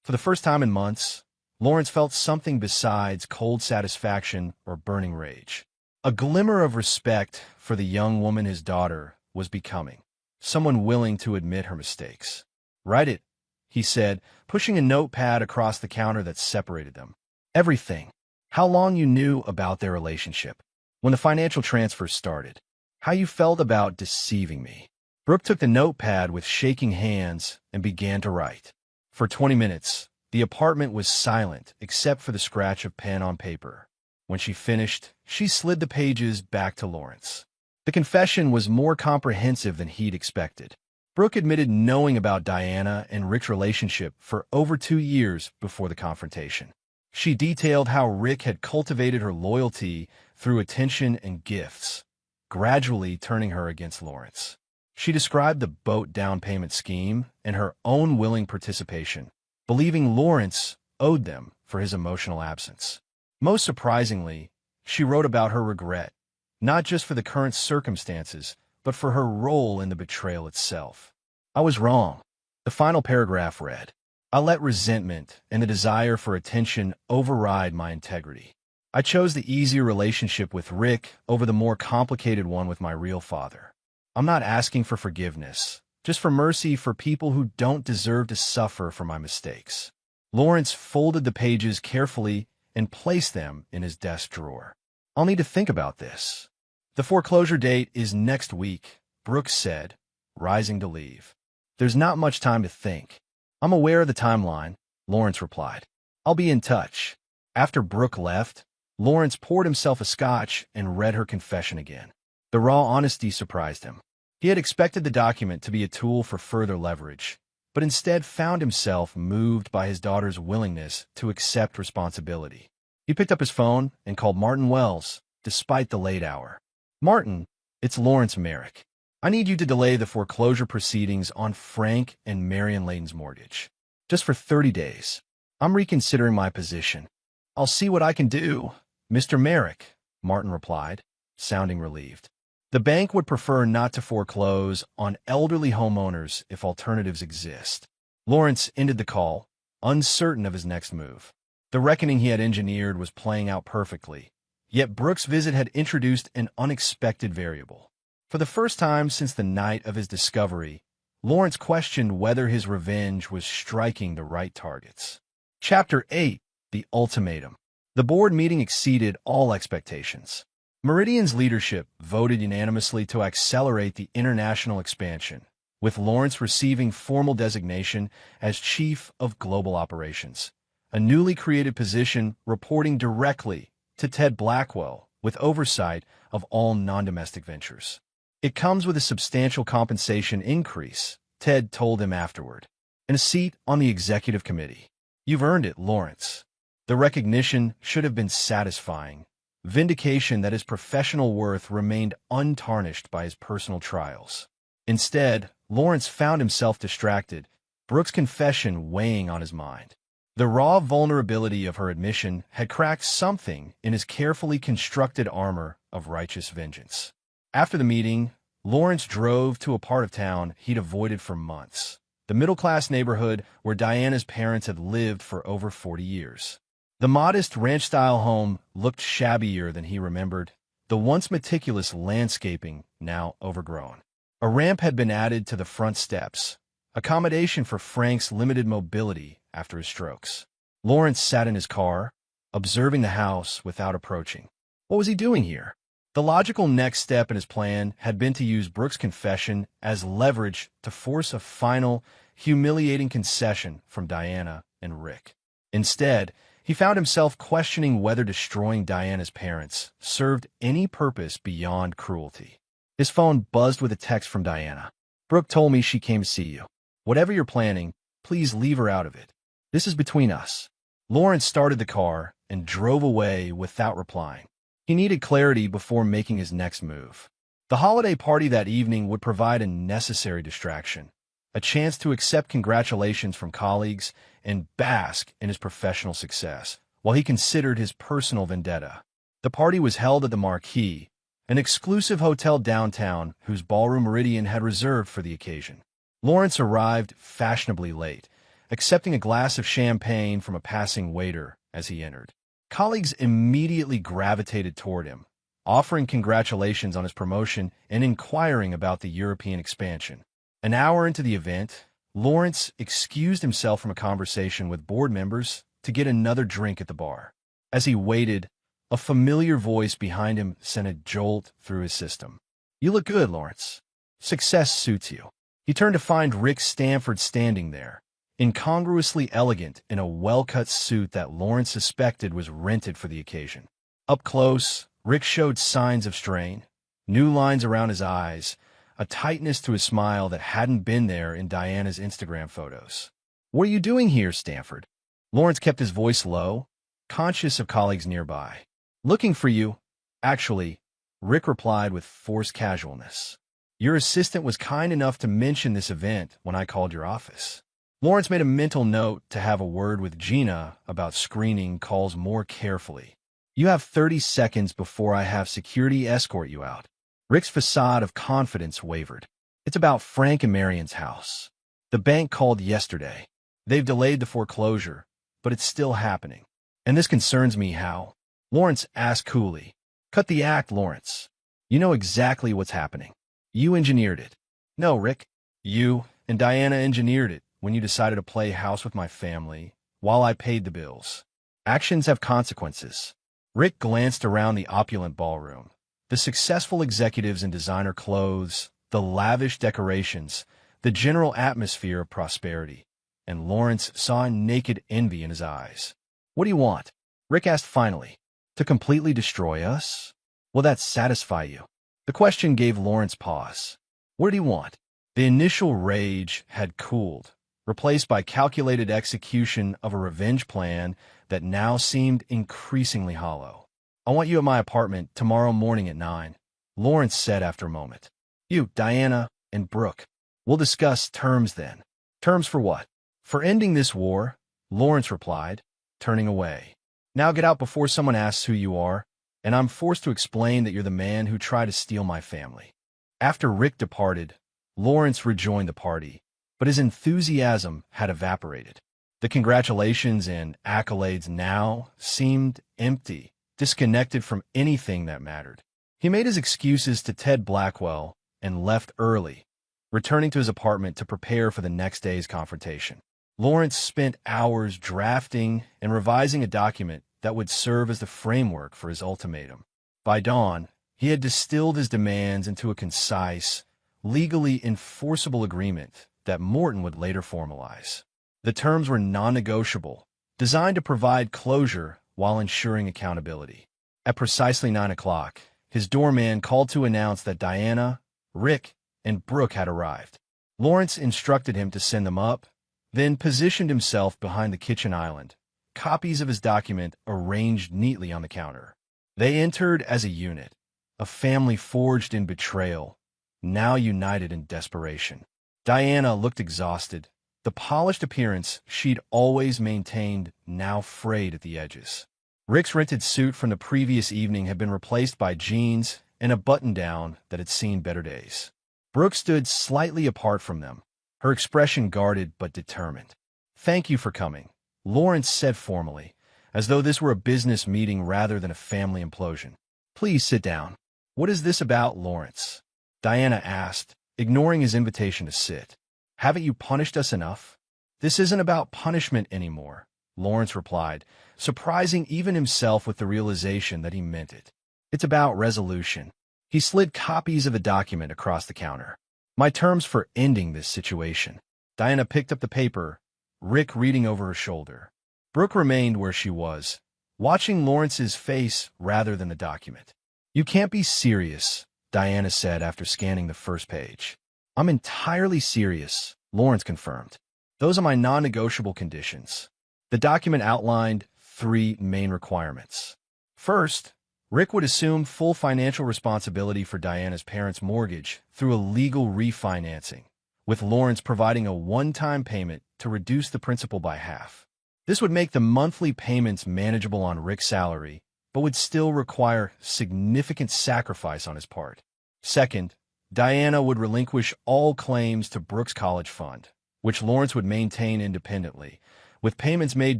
For the first time in months, Lawrence felt something besides cold satisfaction or burning rage. A glimmer of respect for the young woman his daughter was becoming. Someone willing to admit her mistakes. "Write it," he said, pushing a notepad across the counter that separated them. "Everything. How long you knew about their relationship. When the financial transfers started. How you felt about deceiving me." Brooke took the notepad with shaking hands and began to write. For 20 minutes, the apartment was silent except for the scratch of pen on paper. When she finished, she slid the pages back to Lawrence. The confession was more comprehensive than he'd expected. Brooke admitted knowing about Diana and Rick's relationship for over 2 years before the confrontation. She detailed how Rick had cultivated her loyalty through attention and gifts, gradually turning her against Lawrence. She described the boat down payment scheme and her own willing participation, believing Lawrence owed them for his emotional absence. Most surprisingly, she wrote about her regret, not just for the current circumstances, but for her role in the betrayal itself. "I was wrong," the final paragraph read. "I let resentment and the desire for attention override my integrity. I chose the easier relationship with Rick over the more complicated one with my real father. I'm not asking for forgiveness, just for mercy for people who don't deserve to suffer for my mistakes." Lawrence folded the pages carefully and placed them in his desk drawer. "I'll need to think about this." "The foreclosure date is next week," Brooks said, rising to leave. "There's not much time to think." "I'm aware of the timeline," Lawrence replied. "I'll be in touch." After Brooke left, Lawrence poured himself a scotch and read her confession again. The raw honesty surprised him. He had expected the document to be a tool for further leverage, but instead found himself moved by his daughter's willingness to accept responsibility. He picked up his phone and called Martin Wells, despite the late hour. "Martin, it's Lawrence Merrick. I need you to delay the foreclosure proceedings on Frank and Marion Layton's mortgage. Just for 30 days. I'm reconsidering my position." "I'll see what I can do, Mr. Merrick," Martin replied, sounding relieved. The bank would prefer not to foreclose on elderly homeowners if alternatives exist. Lawrence ended the call, uncertain of his next move. The reckoning he had engineered was playing out perfectly, yet Brooks' visit had introduced an unexpected variable. For the first time since the night of his discovery, Lawrence questioned whether his revenge was striking the right targets. Chapter 8: The Ultimatum. The board meeting exceeded all expectations. Meridian's leadership voted unanimously to accelerate the international expansion, with Lawrence receiving formal designation as Chief of Global Operations, a newly created position reporting directly to Ted Blackwell with oversight of all non-domestic ventures. "It comes with a substantial compensation increase," Ted told him afterward, "and a seat on the executive committee. You've earned it, Lawrence." The recognition should have been satisfying, vindication that his professional worth remained untarnished by his personal trials. Instead, Lawrence found himself distracted, Brooks' confession weighing on his mind. The raw vulnerability of her admission had cracked something in his carefully constructed armor of righteous vengeance. After the meeting, Lawrence drove to a part of town he'd avoided for months, the middle-class neighborhood where Diana's parents had lived for over 40 years. The modest ranch-style home looked shabbier than he remembered, the once meticulous landscaping now overgrown. A ramp had been added to the front steps, accommodation for Frank's limited mobility after his strokes. Lawrence sat in his car, observing the house without approaching. What was he doing here? The logical next step in his plan had been to use Brooke's confession as leverage to force a final, humiliating concession from Diana and Rick. Instead, he found himself questioning whether destroying Diana's parents served any purpose beyond cruelty. His phone buzzed with a text from Diana. "Brooke told me she came to see you. Whatever you're planning, please leave her out of it. This is between us." Lawrence started the car and drove away without replying. He needed clarity before making his next move. The holiday party that evening would provide a necessary distraction, a chance to accept congratulations from colleagues and bask in his professional success, while he considered his personal vendetta. The party was held at the Marquis, an exclusive hotel downtown whose ballroom Meridian had reserved for the occasion. Lawrence arrived fashionably late, accepting a glass of champagne from a passing waiter as he entered. Colleagues immediately gravitated toward him, offering congratulations on his promotion and inquiring about the European expansion. An hour into the event, Lawrence excused himself from a conversation with board members to get another drink at the bar. As he waited, a familiar voice behind him sent a jolt through his system. "You look good, Lawrence. Success suits you." He turned to find Rick Stanford standing there, incongruously elegant in a well-cut suit that Lawrence suspected was rented for the occasion. Up close, Rick showed signs of strain, new lines around his eyes, a tightness to his smile that hadn't been there in Diana's Instagram photos. "What are you doing here, Stanford?" Lawrence kept his voice low, conscious of colleagues nearby. "Looking for you, actually," Rick replied with forced casualness. "Your assistant was kind enough to mention this event when I called your office." Lawrence made a mental note to have a word with Gina about screening calls more carefully. "You have 30 seconds before I have security escort you out." Rick's facade of confidence wavered. "It's about Frank and Marion's house. The bank called yesterday. They've delayed the foreclosure, but it's still happening. And this concerns me how?" Lawrence asked coolly. "Cut the act, Lawrence. You know exactly what's happening. You engineered it." "No, Rick. You and Diana engineered it when you decided to play house with my family while I paid the bills. Actions have consequences." Rick glanced around the opulent ballroom. The successful executives in designer clothes, the lavish decorations, the general atmosphere of prosperity, and Lawrence saw naked envy in his eyes. "What do you want?" Rick asked finally. "To completely destroy us? Will that satisfy you?" The question gave Lawrence pause. What did he want? The initial rage had cooled, replaced by calculated execution of a revenge plan that now seemed increasingly hollow. "I want you at my apartment tomorrow morning at 9, Lawrence said after a moment. "You, Diana, and Brooke. We'll discuss terms then." "Terms for what?" "For ending this war," Lawrence replied, turning away. "Now get out before someone asks who you are, and I'm forced to explain that you're the man who tried to steal my family." After Rick departed, Lawrence rejoined the party, but his enthusiasm had evaporated. The congratulations and accolades now seemed empty, disconnected from anything that mattered. He made his excuses to Ted Blackwell and left early, returning to his apartment to prepare for the next day's confrontation. Lawrence spent hours drafting and revising a document that would serve as the framework for his ultimatum. By dawn, he had distilled his demands into a concise, legally enforceable agreement that Morton would later formalize. The terms were non-negotiable, designed to provide closure while ensuring accountability. At precisely 9 o'clock, his doorman called to announce that Diana, Rick, and Brooke had arrived. Lawrence instructed him to send them up, then positioned himself behind the kitchen island, copies of his document arranged neatly on the counter. They entered as a unit, a family forged in betrayal, now united in desperation. Diana looked exhausted, the polished appearance she'd always maintained now frayed at the edges. Rick's rented suit from the previous evening had been replaced by jeans and a button-down that had seen better days. Brooke stood slightly apart from them, her expression guarded but determined. "Thank you for coming," Lawrence said formally, as though this were a business meeting rather than a family implosion. "Please sit down." "What is this about, Lawrence?" Diana asked, ignoring his invitation to sit. "Haven't you punished us enough?" "This isn't about punishment anymore," Lawrence replied, surprising even himself with the realization that he meant it. "It's about resolution." He slid copies of a document across the counter. "My terms for ending this situation." Diana picked up the paper, Rick reading over her shoulder. Brooke remained where she was, watching Lawrence's face rather than the document. "You can't be serious," Diana said after scanning the first page. "I'm entirely serious," Lawrence confirmed. "Those are my non-negotiable conditions." The document outlined 3 main requirements. First, Rick would assume full financial responsibility for Diana's parents' mortgage through a legal refinancing, with Lawrence providing a one-time payment to reduce the principal by half. This would make the monthly payments manageable on Rick's salary, but would still require significant sacrifice on his part. Second, Diana would relinquish all claims to Brooke's college fund, which Lawrence would maintain independently, with payments made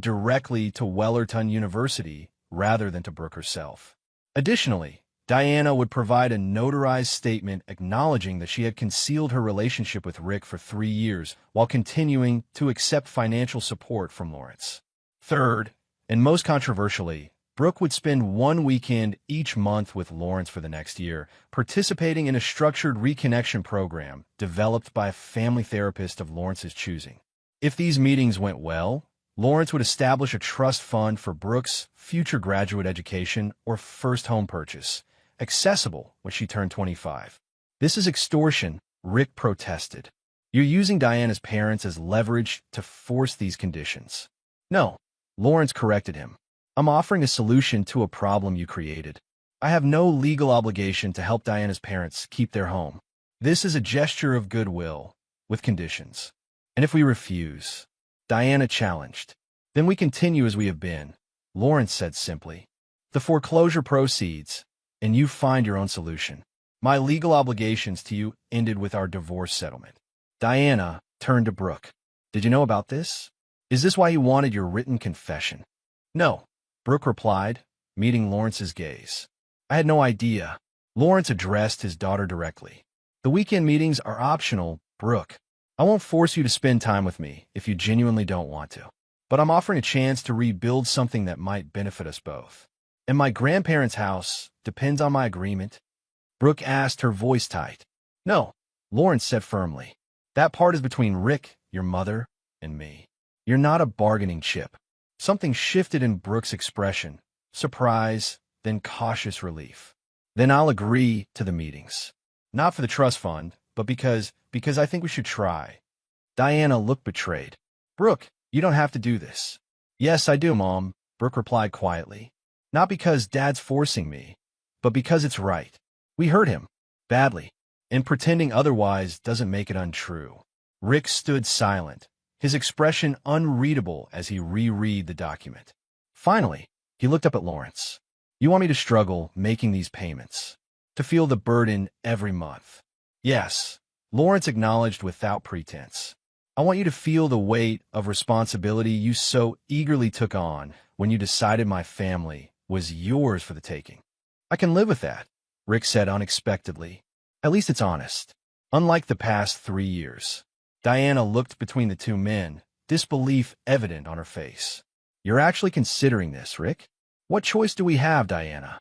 directly to Wellerton University rather than to Brooke herself. Additionally, Diana would provide a notarized statement acknowledging that she had concealed her relationship with Rick for 3 years while continuing to accept financial support from Lawrence. Third, and most controversially, Brooke would spend 1 weekend each month with Lawrence for the next year, participating in a structured reconnection program developed by a family therapist of Lawrence's choosing. If these meetings went well, Lawrence would establish a trust fund for Brooke's future graduate education or first home purchase, accessible when she turned 25. "This is extortion," Rick protested. "You're using Diana's parents as leverage to force these conditions." "No," Lawrence corrected him. "I'm offering a solution to a problem you created. I have no legal obligation to help Diana's parents keep their home. This is a gesture of goodwill, with conditions. And if we refuse," Diana challenged, "then we continue as we have been," Lawrence said simply. "The foreclosure proceeds, and you find your own solution. My legal obligations to you ended with our divorce settlement." Diana turned to Brooke. "Did you know about this? Is this why you wanted your written confession?" "No," Brooke replied, meeting Lawrence's gaze. "I had no idea." Lawrence addressed his daughter directly. "The weekend meetings are optional, Brooke. I won't force you to spend time with me if you genuinely don't want to. But I'm offering a chance to rebuild something that might benefit us both. And my grandparents' house depends on my agreement?" Brooke asked, her voice tight. "No," Lawrence said firmly. "That part is between Rick, your mother, and me. You're not a bargaining chip." Something shifted in Brooke's expression, surprise, then cautious relief. "Then I'll agree to the meetings. Not for the trust fund, but because I think we should try." Diana looked betrayed. "Brooke, you don't have to do this." "Yes, I do, Mom," Brooke replied quietly. "Not because Dad's forcing me, but because it's right." "We hurt him. Badly. And pretending otherwise doesn't make it untrue." Rick stood silent, his expression unreadable as he reread the document. Finally, he looked up at Lawrence. "You want me to struggle making these payments? To feel the burden every month?" "Yes," Lawrence acknowledged without pretense. "I want you to feel the weight of responsibility you so eagerly took on when you decided my family was yours for the taking." "I can live with that," Rick said unexpectedly. "At least it's honest." Unlike the past 3 years, Diana looked between the two men, disbelief evident on her face. "You're actually considering this, Rick? What choice do we have, Diana?"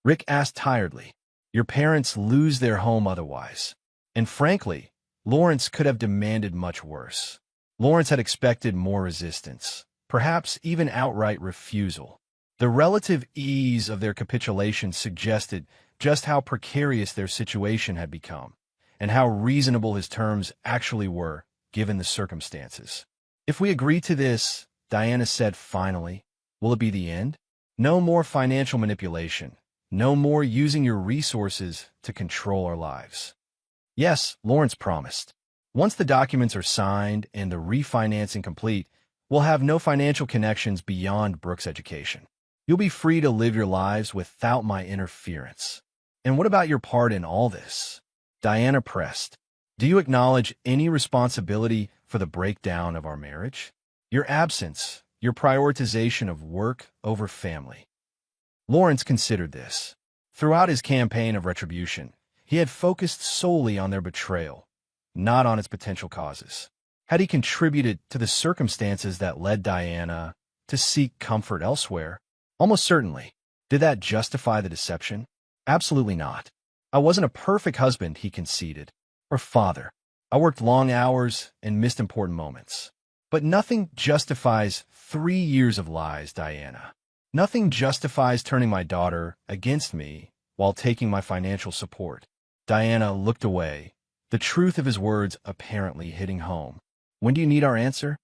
Rick asked tiredly. "Your parents lose their home otherwise." And frankly, Lawrence could have demanded much worse. Lawrence had expected more resistance, perhaps even outright refusal. The relative ease of their capitulation suggested just how precarious their situation had become, and how reasonable his terms actually were, given the circumstances. "If we agree to this," Diana said finally, "will it be the end? No more financial manipulation, no more using your resources to control our lives." "Yes," Lawrence promised. "Once the documents are signed and the refinancing complete, we'll have no financial connections beyond Brooke's education. You'll be free to live your lives without my interference." "And what about your part in all this?" Diana pressed. "Do you acknowledge any responsibility for the breakdown of our marriage? Your absence, your prioritization of work over family?" Lawrence considered this. Throughout his campaign of retribution, he had focused solely on their betrayal, not on its potential causes. Had he contributed to the circumstances that led Diana to seek comfort elsewhere? Almost certainly. Did that justify the deception? Absolutely not. I wasn't a perfect husband, he conceded, or father. I worked long hours and missed important moments. But nothing justifies 3 years of lies, Diana. Nothing justifies turning my daughter against me while taking my financial support. Diana looked away, the truth of his words apparently hitting home. When do you need our answer?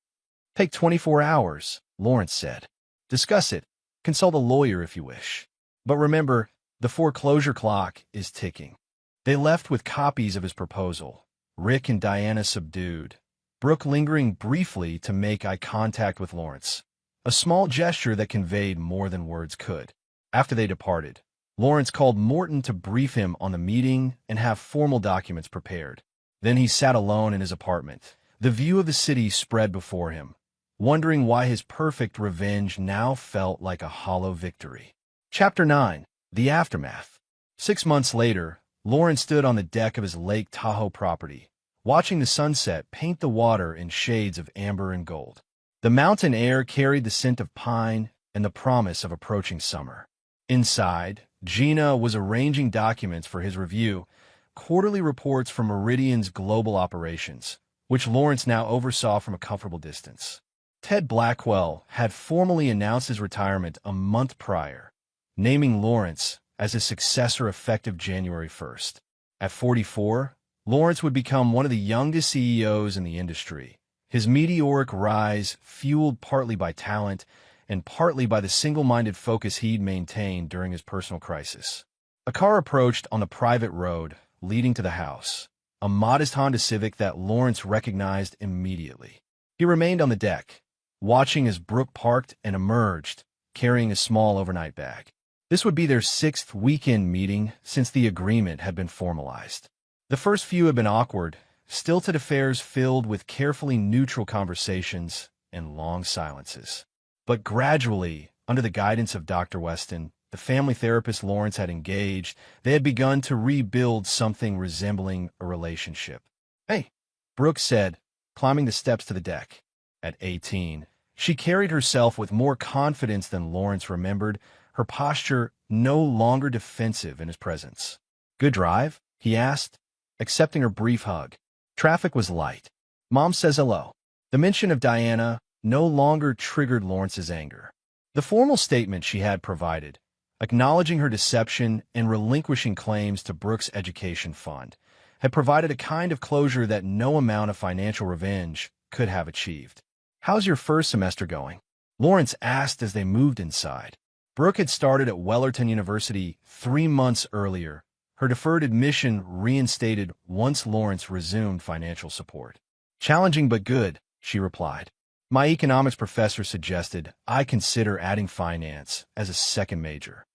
Take 24 hours, Lawrence said. Discuss it. Consult a lawyer if you wish. But remember, the foreclosure clock is ticking. They left with copies of his proposal, Rick and Diana subdued, Brooke lingering briefly to make eye contact with Lawrence, a small gesture that conveyed more than words could. After they departed, Lawrence called Morton to brief him on the meeting and have formal documents prepared. Then he sat alone in his apartment. The view of the city spread before him, wondering why his perfect revenge now felt like a hollow victory. Chapter 9. The Aftermath. 6 months later, Lawrence stood on the deck of his Lake Tahoe property, watching the sunset paint the water in shades of amber and gold. The mountain air carried the scent of pine and the promise of approaching summer. Inside, Gina was arranging documents for his review, quarterly reports from Meridian's global operations, which Lawrence now oversaw from a comfortable distance. Ted Blackwell had formally announced his retirement a month prior, naming Lawrence as his successor effective January 1st. At 44, Lawrence would become one of the youngest CEOs in the industry, his meteoric rise fueled partly by talent and partly by the single-minded focus he'd maintained during his personal crisis. A car approached on the private road leading to the house, a modest Honda Civic that Lawrence recognized immediately. He remained on the deck, watching as Brooke parked and emerged, carrying a small overnight bag. This would be their 6th weekend meeting since the agreement had been formalized. The first few had been awkward, stilted affairs filled with carefully neutral conversations and long silences. But gradually, under the guidance of Dr. Weston, the family therapist Lawrence had engaged, they had begun to rebuild something resembling a relationship. "Hey," Brooke said, climbing the steps to the deck. At 18, she carried herself with more confidence than Lawrence remembered, her posture no longer defensive in his presence. "Good drive?" he asked, accepting her brief hug. Traffic was light. "Mom says hello." The mention of Diana no longer triggered Lawrence's anger. The formal statement she had provided, acknowledging her deception and relinquishing claims to Brooke's education fund, had provided a kind of closure that no amount of financial revenge could have achieved. "How's your first semester going?" Lawrence asked as they moved inside. Brooke had started at Wellerton University 3 months earlier, her deferred admission reinstated once Lawrence resumed financial support. "Challenging but good," she replied. "My economics professor suggested I consider adding finance as a second major."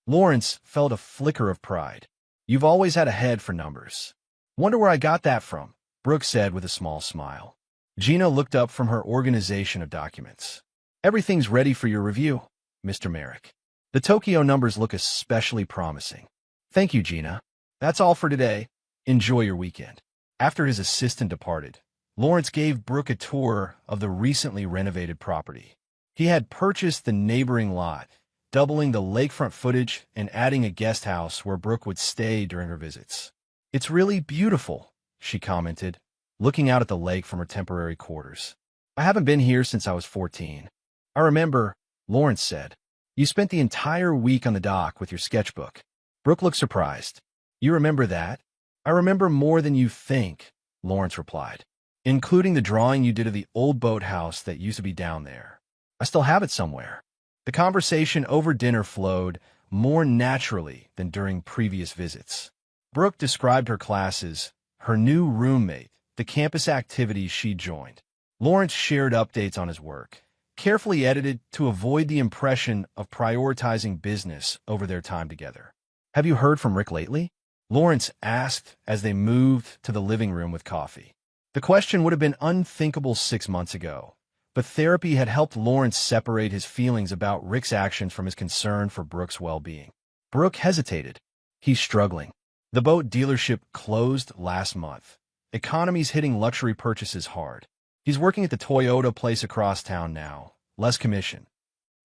Lawrence felt a flicker of pride. "You've always had a head for numbers." "Wonder where I got that from," Brooke said with a small smile. Gina looked up from her organization of documents. "Everything's ready for your review, Mr. Merrick. The Tokyo numbers look especially promising." "Thank you, Gina. That's all for today. Enjoy your weekend." After his assistant departed, Lawrence gave Brooke a tour of the recently renovated property. He had purchased the neighboring lot, doubling the lakefront footage and adding a guest house where Brooke would stay during her visits. "It's really beautiful," she commented, looking out at the lake from her temporary quarters. "I haven't been here since I was 14. "I remember," Lawrence said. "You spent the entire week on the dock with your sketchbook." Brooke looked surprised. "You remember that?" "I remember more than you think," Lawrence replied, "including the drawing you did of the old boathouse that used to be down there. I still have it somewhere." The conversation over dinner flowed more naturally than during previous visits. Brooke described her classes, her new roommate, the campus activities she joined. Lawrence shared updates on his work, carefully edited to avoid the impression of prioritizing business over their time together. "Have you heard from Rick lately?" Lawrence asked as they moved to the living room with coffee. The question would have been unthinkable 6 months ago, but therapy had helped Lawrence separate his feelings about Rick's actions from his concern for Brooke's well-being. Brooke hesitated. He's struggling. The boat dealership closed last month. Economy's hitting luxury purchases hard. He's working at the Toyota place across town now. Less commission.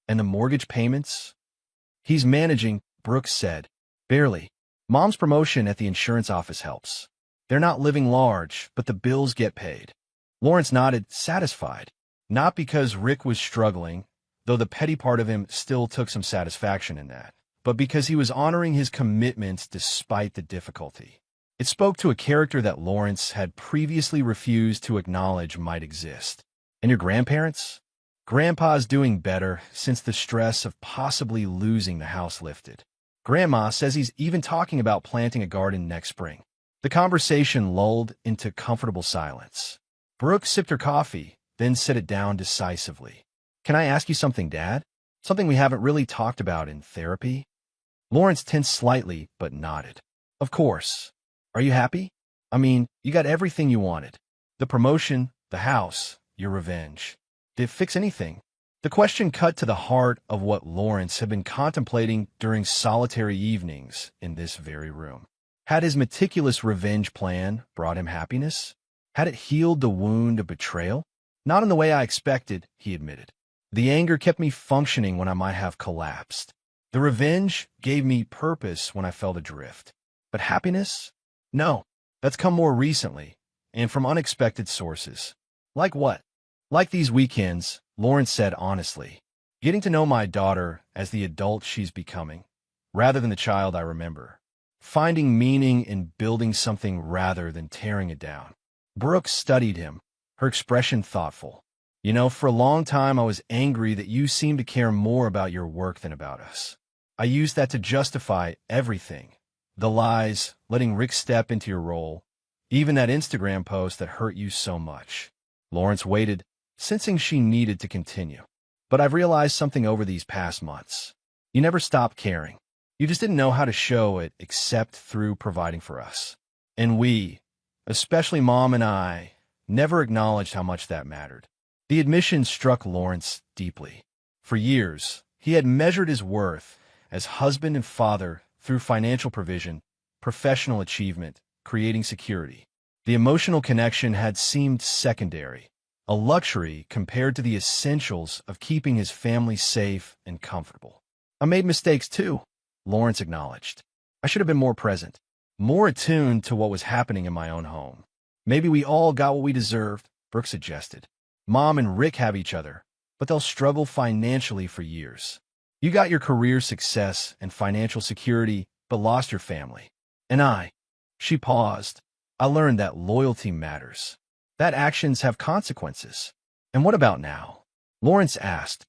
And the mortgage payments? He's managing, Brooks said. Barely. Mom's promotion at the insurance office helps. They're not living large, but the bills get paid. Lawrence nodded, satisfied. Not because Rick was struggling, though the petty part of him still took some satisfaction in that, but because he was honoring his commitments despite the difficulty. It spoke to a character that Lawrence had previously refused to acknowledge might exist. And your grandparents? Grandpa's doing better since the stress of possibly losing the house lifted. Grandma says he's even talking about planting a garden next spring. The conversation lulled into comfortable silence. Brooke sipped her coffee, then set it down decisively. Can I ask you something, Dad? Something we haven't really talked about in therapy? Lawrence tensed slightly, but nodded. Of course. Are you happy? I mean, you got everything you wanted. The promotion, the house, your revenge. Did it fix anything? The question cut to the heart of what Lawrence had been contemplating during solitary evenings in this very room. Had his meticulous revenge plan brought him happiness? Had it healed the wound of betrayal? Not in the way I expected, he admitted. The anger kept me functioning when I might have collapsed. The revenge gave me purpose when I felt adrift. But happiness? No, that's come more recently, and from unexpected sources. Like what? Like these weekends, Lawrence said honestly. Getting to know my daughter as the adult she's becoming, rather than the child I remember. Finding meaning in building something rather than tearing it down. Brooke studied him, her expression thoughtful. You know, for a long time I was angry that you seemed to care more about your work than about us. I used that to justify everything. The lies, letting Rick step into your role, even that Instagram post that hurt you so much. Lawrence waited, sensing she needed to continue. But I've realized something over these past months. You never stopped caring. You just didn't know how to show it except through providing for us. And we, especially Mom and I, never acknowledged how much that mattered. The admission struck Lawrence deeply. For years, he had measured his worth as husband and father through financial provision, professional achievement, creating security. The emotional connection had seemed secondary, a luxury compared to the essentials of keeping his family safe and comfortable. I made mistakes too, Lawrence acknowledged. I should have been more present, more attuned to what was happening in my own home. Maybe we all got what we deserved, Brooke suggested. Mom and Rick have each other, but they'll struggle financially for years. You got your career success and financial security, but lost your family. And she paused. I learned that loyalty matters, that actions have consequences. And what about now? Lawrence asked.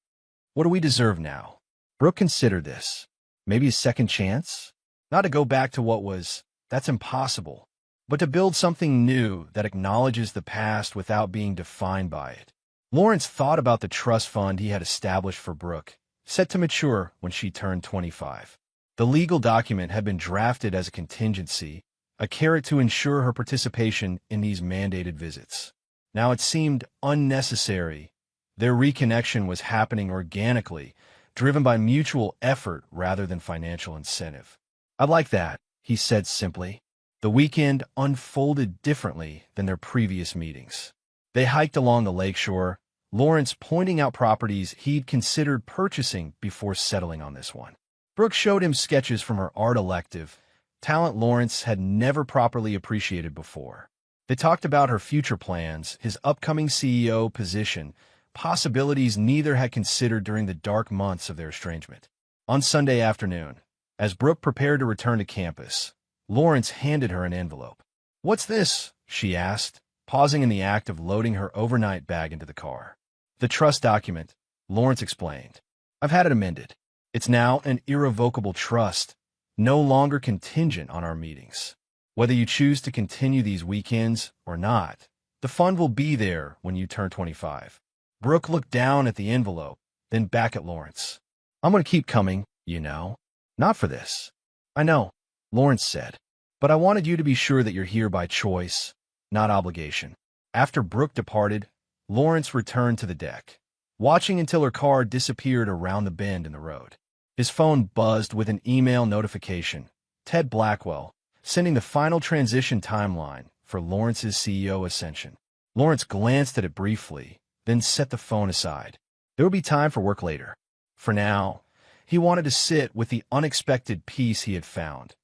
What do we deserve now? Brooke considered this. Maybe a second chance? Not to go back to what was, that's impossible, but to build something new that acknowledges the past without being defined by it. Lawrence thought about the trust fund he had established for Brooke, set to mature when she turned 25. The legal document had been drafted as a contingency, a carrot to ensure her participation in these mandated visits. Now it seemed unnecessary. Their reconnection was happening organically, driven by mutual effort rather than financial incentive. I like that, he said simply. The weekend unfolded differently than their previous meetings. They hiked along the lakeshore, Lawrence pointing out properties he'd considered purchasing before settling on this one. Brooke showed him sketches from her art elective, talent Lawrence had never properly appreciated before. They talked about her future plans, his upcoming CEO position, possibilities neither had considered during the dark months of their estrangement. On Sunday afternoon, as Brooke prepared to return to campus, Lawrence handed her an envelope. "What's this?" she asked, pausing in the act of loading her overnight bag into the car. "The trust document," Lawrence explained. "I've had it amended. It's now an irrevocable trust, no longer contingent on our meetings. Whether you choose to continue these weekends or not, the fund will be there when you turn 25. Brooke looked down at the envelope, then back at Lawrence. "I'm going to keep coming, you know. Not for this." "I know," Lawrence said, "but I wanted you to be sure that you're here by choice, not obligation." After Brooke departed, Lawrence returned to the deck, watching until her car disappeared around the bend in the road. His phone buzzed with an email notification, Ted Blackwell, sending the final transition timeline for Lawrence's CEO ascension. Lawrence glanced at it briefly, then set the phone aside. There would be time for work later. For now, he wanted to sit with the unexpected peace he had found,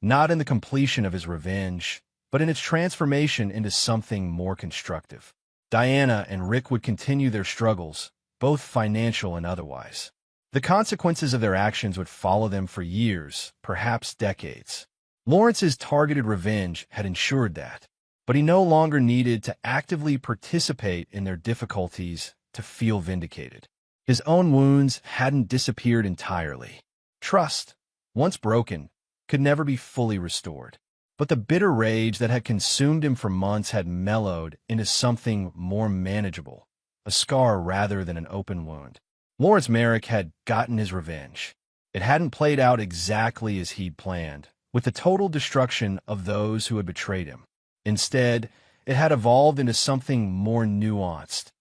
not in the completion of his revenge, but in its transformation into something more constructive. Diana and Rick would continue their struggles, both financial and otherwise. The consequences of their actions would follow them for years, perhaps decades. Lawrence's targeted revenge had ensured that, but he no longer needed to actively participate in their difficulties to feel vindicated. His own wounds hadn't disappeared entirely. Trust, once broken, could never be fully restored. But the bitter rage that had consumed him for months had mellowed into something more manageable, a scar rather than an open wound. Lawrence Merrick had gotten his revenge. It hadn't played out exactly as he'd planned, with the total destruction of those who had betrayed him. Instead, it had evolved into something more nuanced.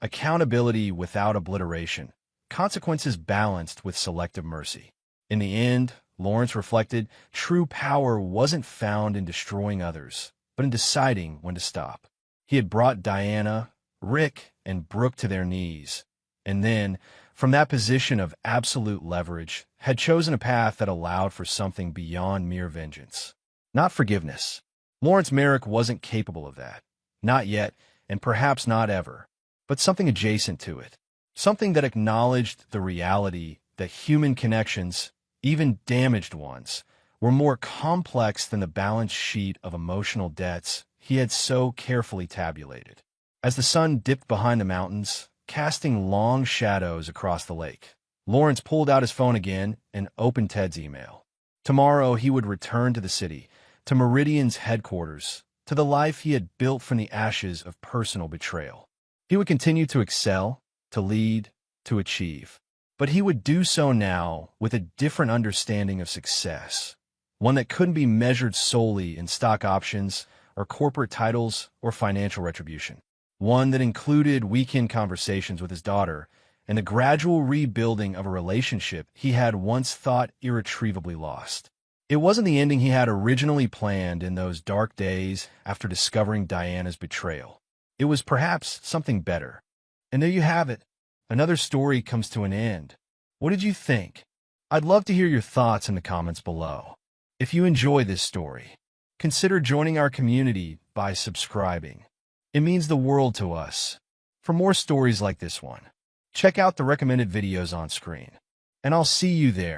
Accountability without obliteration, consequences balanced with selective mercy. In the end, Lawrence reflected, true power wasn't found in destroying others, but in deciding when to stop. He had brought Diana, Rick, and Brooke to their knees, and then, from that position of absolute leverage, had chosen a path that allowed for something beyond mere vengeance. Not forgiveness. Lawrence Merrick wasn't capable of that. Not yet, and perhaps not ever. But something adjacent to it. Something that acknowledged the reality that human connections, even damaged ones, were more complex than the balance sheet of emotional debts he had so carefully tabulated. As the sun dipped behind the mountains, casting long shadows across the lake, Lawrence pulled out his phone again and opened Ted's email. Tomorrow he would return to the city, to Meridian's headquarters, to the life he had built from the ashes of personal betrayal. He would continue to excel, to lead, to achieve. But he would do so now with a different understanding of success, one that couldn't be measured solely in stock options or corporate titles or financial retribution. One that included weekend conversations with his daughter and the gradual rebuilding of a relationship he had once thought irretrievably lost. It wasn't the ending he had originally planned in those dark days after discovering Diana's betrayal. It was perhaps something better. And there you have it. Another story comes to an end. What did you think? I'd love to hear your thoughts in the comments below. If you enjoy this story, consider joining our community by subscribing. It means the world to us. For more stories like this one, check out the recommended videos on screen. And I'll see you there.